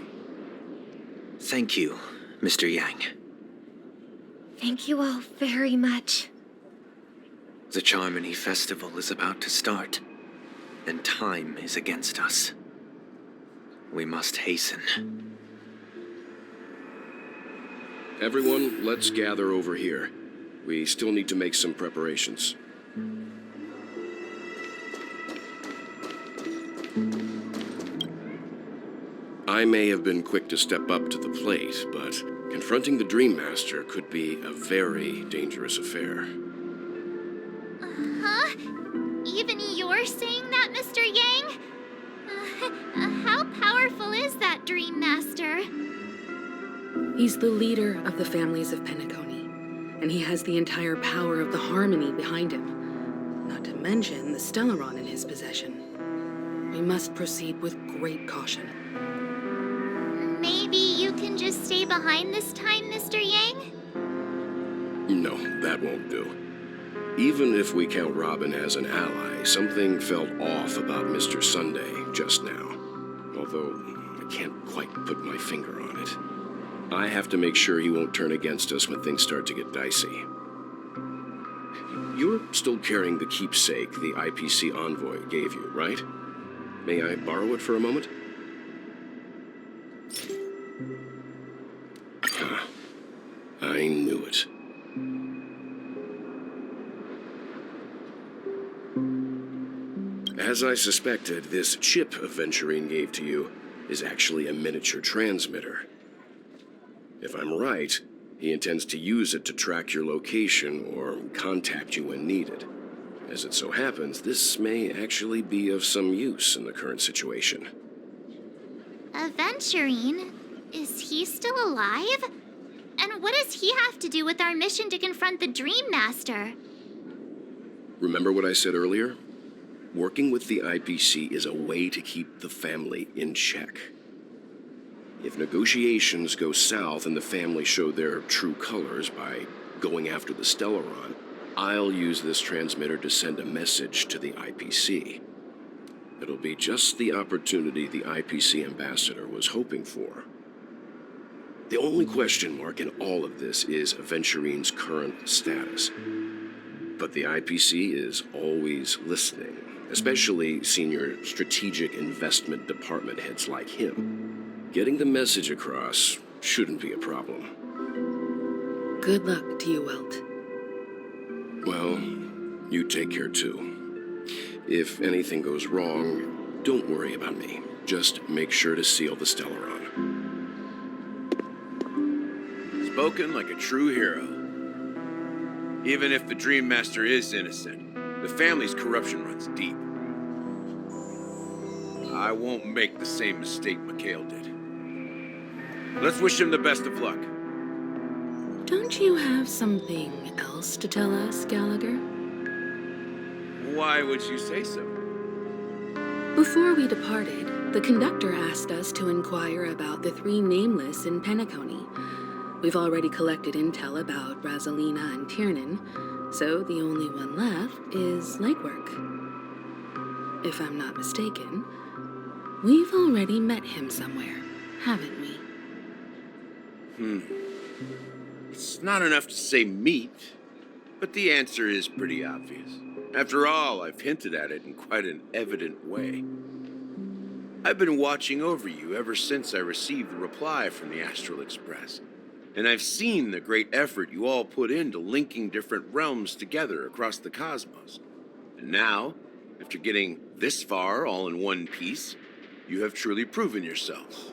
Thank you, Mr. Yang. Thank you all very much. The Charmony Festival is about to start, and time is against us. We must hasten. Everyone, let's gather over here. We still need to make some preparations. I may have been quick to step up to the plate, but confronting the Dream Master could be a very dangerous affair. Huh? Even you're saying that, Mr. Yang? How powerful is that Dream Master? He's the leader of the families of Penacony, and he has the entire power of the Harmony behind him, not to mention the Stellaron in his possession. We must proceed with great caution. Maybe you can just stay behind this time, Mr. Yang? No, that won't do. Even if we count Robin as an ally, something felt off about Mr. Sunday just now. Although, I can't quite put my finger on it. I have to make sure he won't turn against us when things start to get dicey. You're still carrying the keepsake the IPC envoy gave you, right? May I borrow it for a moment? I knew it. As I suspected, this chip Aventurine gave to you is actually a miniature transmitter. If I'm right, he intends to use it to track your location or contact you when needed. As it so happens, this may actually be of some use in the current situation. Aventurine? Is he still alive? And what does he have to do with our mission to confront the Dream Master? Remember what I said earlier? Working with the IPC is a way to keep the family in check. If negotiations go south and the family show their true colors by going after the Stellaron, I'll use this transmitter to send a message to the IPC. It'll be just the opportunity the IPC ambassador was hoping for. The only question mark in all of this is Aventurine's current status. But the IPC is always listening, especially senior strategic investment department heads like him. Getting the message across shouldn't be a problem. Good luck to you, Welt. Well, you take care too. If anything goes wrong, don't worry about me. Just make sure to seal the Stellaron. Spoken like a true hero. Even if the Dream Master is innocent, the family's corruption runs deep. I won't make the same mistake Mikhail did. Let's wish him the best of luck. Don't you have something else to tell us, Gallagher? Why would you say so? Before we departed, the conductor asked us to inquire about the three Nameless in Penacony. We've already collected intel about Razelina and Tiernan, so the only one left is legwork. If I'm not mistaken, we've already met him somewhere, haven't we? It's not enough to say meet, but the answer is pretty obvious. After all, I've hinted at it in quite an evident way. I've been watching over you ever since I received the reply from the Astral Express, and I've seen the great effort you all put into linking different realms together across the cosmos. And now, After getting this far all in one piece, you have truly proven yourselves.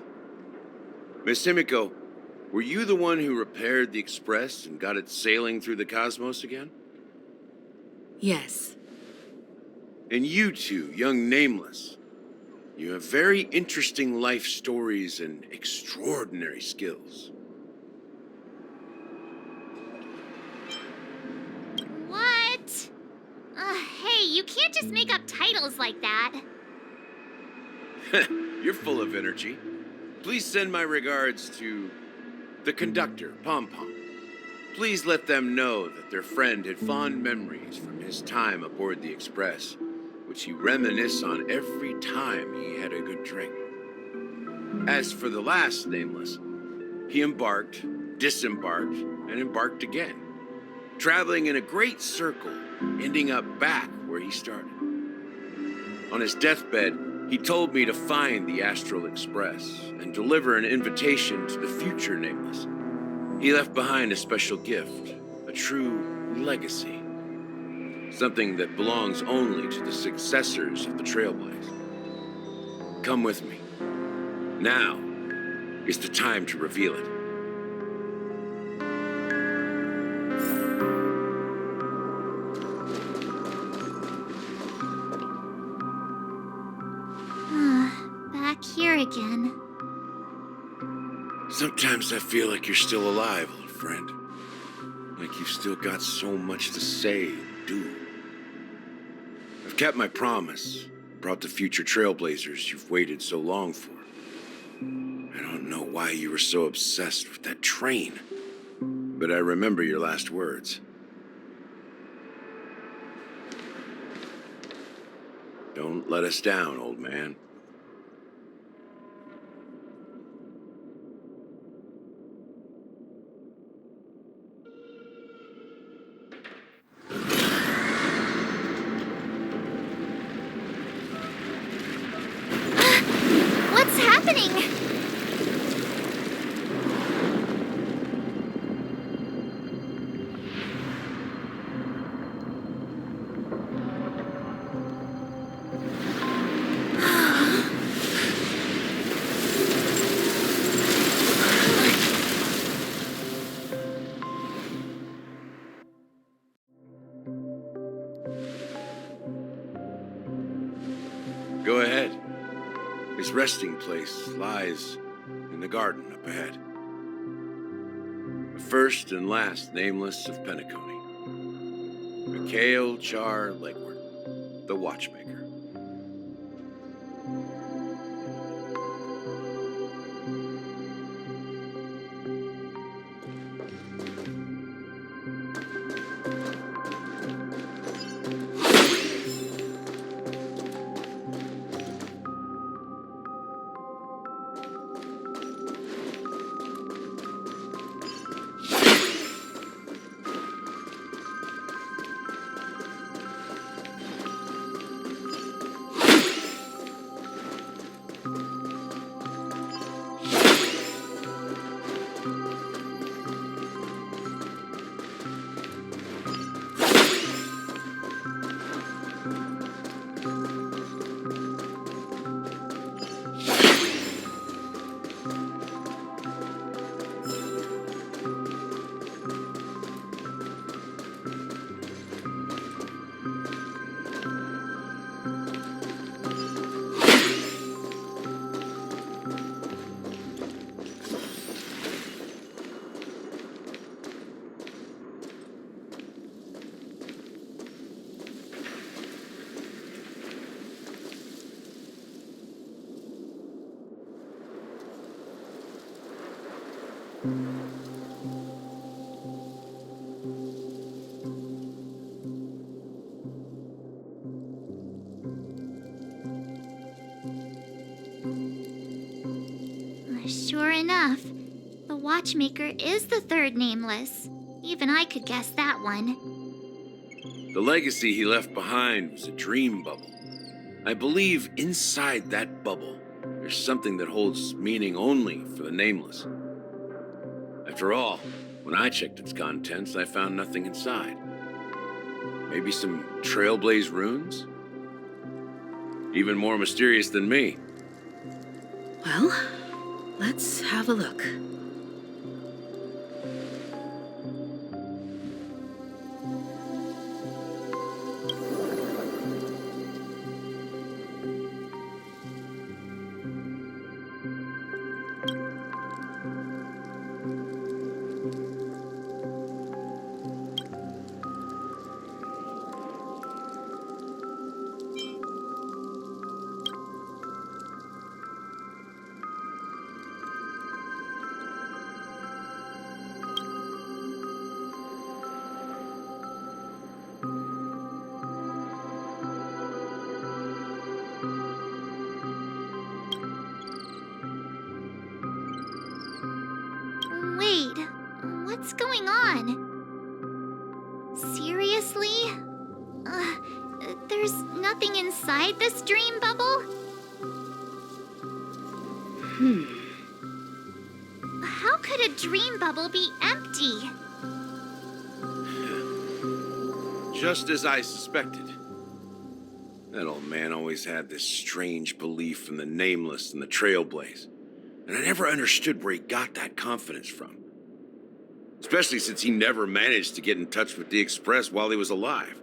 Miss Himiko, were you the one who repaired the Express and got it sailing through the cosmos again? Yes. And you two, young Nameless, you have very interesting life stories and extraordinary skills. What? Hey, you can't just make up titles like that. You're full of energy. Please send my regards to the conductor, Pom Pom. Please let them know that their friend had fond memories from his time aboard the Express, which he reminisced on every time he had a good drink. As for the last Nameless, he embarked, disembarked, and embarked again, traveling in a great circle, ending up back where he started. On his deathbed, he told me to find the Astral Express and deliver an invitation to the future Nameless. He left behind a special gift, a true legacy. Something that belongs only to the successors of the Trailblazer. Come with me. Now is the time to reveal it. Back here again. Sometimes I feel like you're still alive, old friend. Like you've still got so much to say and do. I've kept my promise, brought the future Trailblazers you've waited so long for. I don't know why you were so obsessed with that train, but I remember your last words. Don't let us down, old man. What's happening? Go ahead. His resting place lies in the garden up ahead. The first and last Nameless of Penacony. Mikhail Char Legward, the Watchmaker. Sure enough, the Watchmaker is the third Nameless. Even I could guess that one. The legacy he left behind was a dream bubble. I believe inside that bubble, there's something that holds meaning only for the Nameless. After all, when I checked its contents, I found nothing inside. Maybe some Trailblaze runes? Even more mysterious than me. Well, let's have a look. Wait, what's going on? Seriously? There's nothing inside this dream bubble? How could a dream bubble be empty? Just as I suspected. That old man always had this strange belief in the nameless and the Trailblazer. And I never understood where he got that confidence from. Especially since he never managed to get in touch with the Express while he was alive.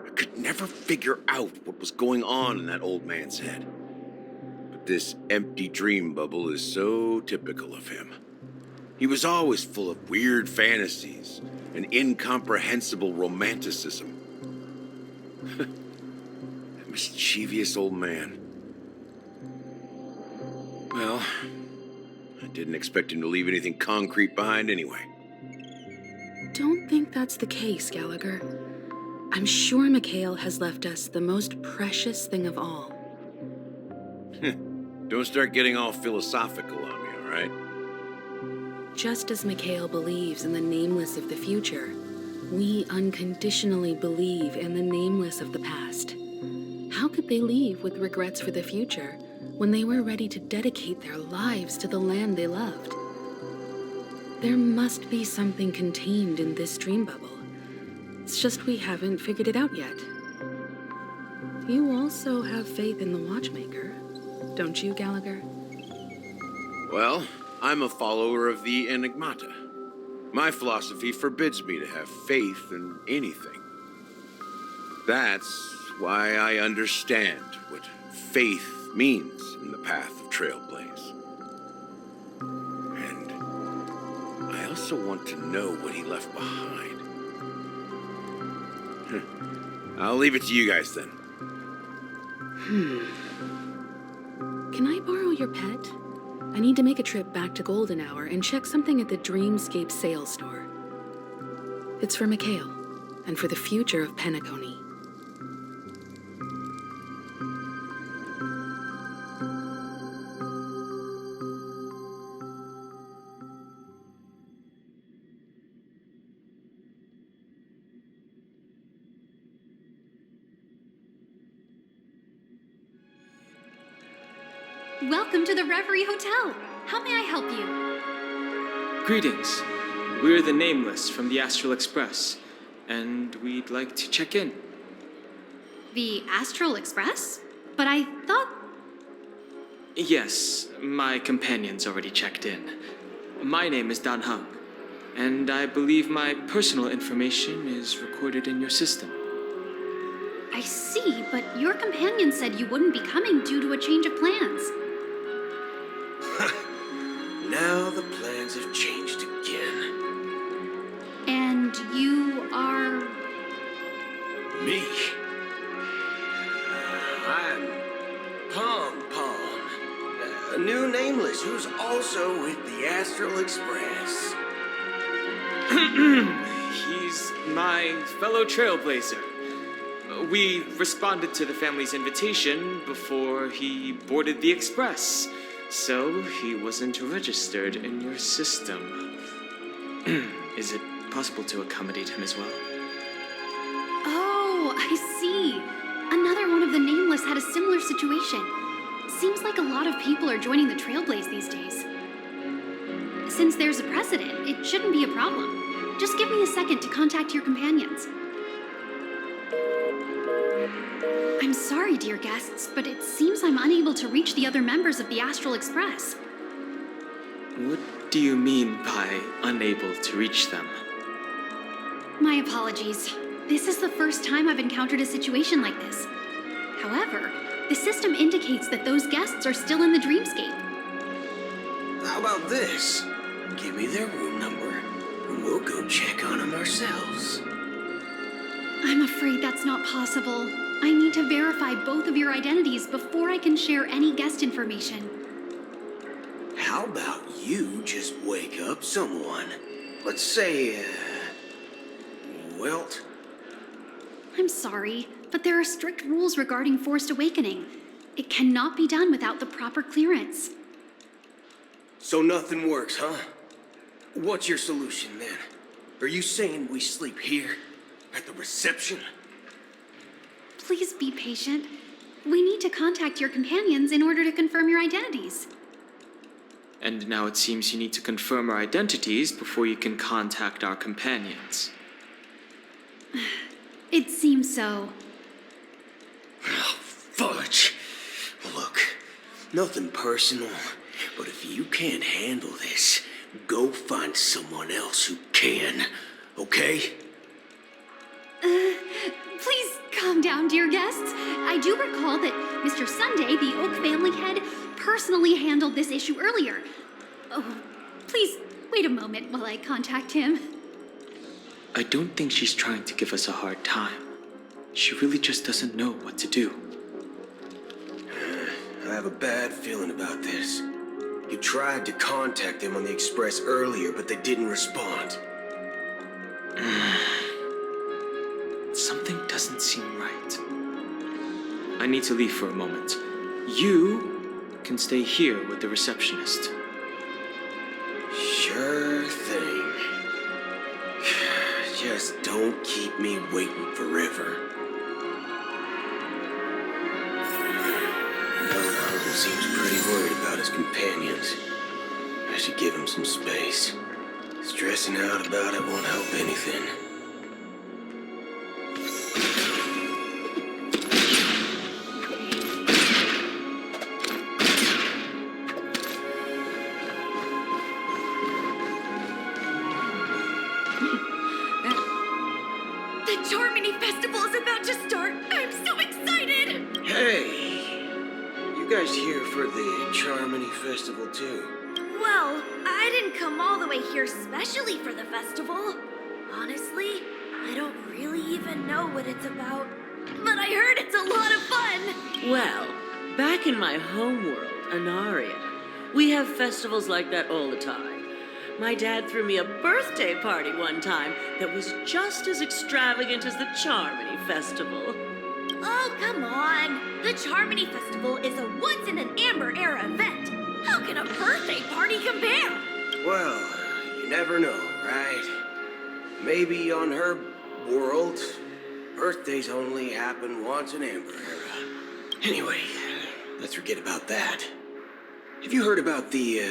I could never figure out what was going on in that old man's head. But this empty dream bubble is so typical of him. He was always full of weird fantasies and incomprehensible romanticism. That mischievous old man. Well, I didn't expect him to leave anything concrete behind anyway. Don't think that's the case, Gallagher. I'm sure Mikhail has left us the most precious thing of all. Don't start getting all philosophical on me, all right? Just as Mikhail believes in the nameless of the future, we unconditionally believe in the nameless of the past. How could they leave with regrets for the future when they were ready to dedicate their lives to the land they loved? There must be something contained in this dream bubble. It's just we haven't figured it out yet. You also have faith in the Watchmaker, don't you, Gallagher? Well, I'm a follower of the Enigmata. My philosophy forbids me to have faith in anything. That's why I understand what faith means in the path of Trailblaze. And I also want to know what he left behind. I'll leave it to you guys then. Can I borrow your pet? I need to make a trip back to Golden Hour and check something at the Dreamscape sales store. It's for Mikhail, and for the future of Penacony. Welcome to the Reverie Hotel. How may I help you? Greetings. We're the Nameless from the Astral Express, and we'd like to check in. The Astral Express? But I thought... Yes, my companion's already checked in. My name is Dan Hung, and I believe my personal information is recorded in your system. I see, but your companion said you wouldn't be coming due to a change of plans. Now the plans have changed again. And you are... Me? I'm Pom Pom, a new nameless who's also with the Astral Express. He's my fellow Trailblazer. We responded to the family's invitation before he boarded the Express, so he wasn't registered in your system. Is it possible to accommodate him as well? Oh, I see. Another one of the Nameless had a similar situation. Seems like a lot of people are joining the Trailblaze these days. Since there's a precedent, it shouldn't be a problem. Just give me a second to contact your companions. I'm sorry, dear guests, but it seems I'm unable to reach the other members of the Astral Express. What do you mean by unable to reach them? My apologies. This is the first time I've encountered a situation like this. However, the system indicates that those guests are still in the dreamscape. How about this? Give me their room number, and we'll go check on them ourselves. I'm afraid that's not possible. I need to verify both of your identities before I can share any guest information. How about you just wake up someone? Let's say, Welt? I'm sorry, but there are strict rules regarding forced awakening. It cannot be done without the proper clearance. So nothing works, huh? What's your solution then? Are you saying we sleep here? At the reception? Please be patient. We need to contact your companions in order to confirm your identities. And now it seems you need to confirm our identities before you can contact our companions. It seems so. Oh, fudge. Look, nothing personal, but if you can't handle this, go find someone else who can, okay? Please calm down, dear guests. I do recall that Mr. Sunday, the Oak family head, personally handled this issue earlier. Oh, please wait a moment while I contact him. I don't think she's trying to give us a hard time. She really just doesn't know what to do. I have a bad feeling about this. You tried to contact them on the Express earlier, but they didn't respond. Something doesn't seem right. I need to leave for a moment. You can stay here with the receptionist. Sure thing. Just don't keep me waiting forever. Holmes seems pretty worried about his companions. I should give him some space. Stressing out about it won't help anything. The Charmony Festival is about to start! I'm so excited! Hey! You guys here for the Charmony Festival too? Well, I didn't come all the way here specially for the festival. Honestly, I don't really even know what it's about. But I heard it's a lot of fun! Well, back in my homeworld, Anaria, we have festivals like that all the time. My dad threw me a birthday party one time that was just as extravagant as the Charmony Festival. Oh, come on! The Charmony Festival is a once-in-an-Amber-era event. How can a birthday party compare? Well, you never know, right? Maybe on her world, birthdays only happen once in Amber Era. Anyway, let's forget about that. Have you heard about the,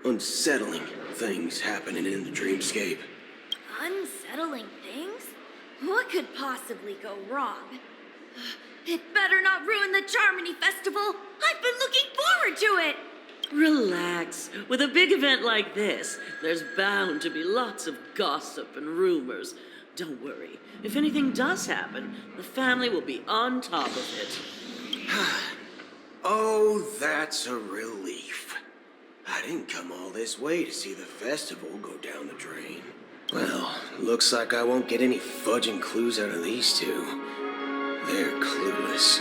unsettling things happening in the dreamscape? Unsettling things? What could possibly go wrong? It better not ruin the Charmony Festival! I've been looking forward to it! Relax. With a big event like this, there's bound to be lots of gossip and rumors. Don't worry. If anything does happen, the family will be on top of it. Oh, that's a relief. I didn't come all this way to see the festival go down the drain. Well, looks like I won't get any fudging clues out of these two. They're clueless.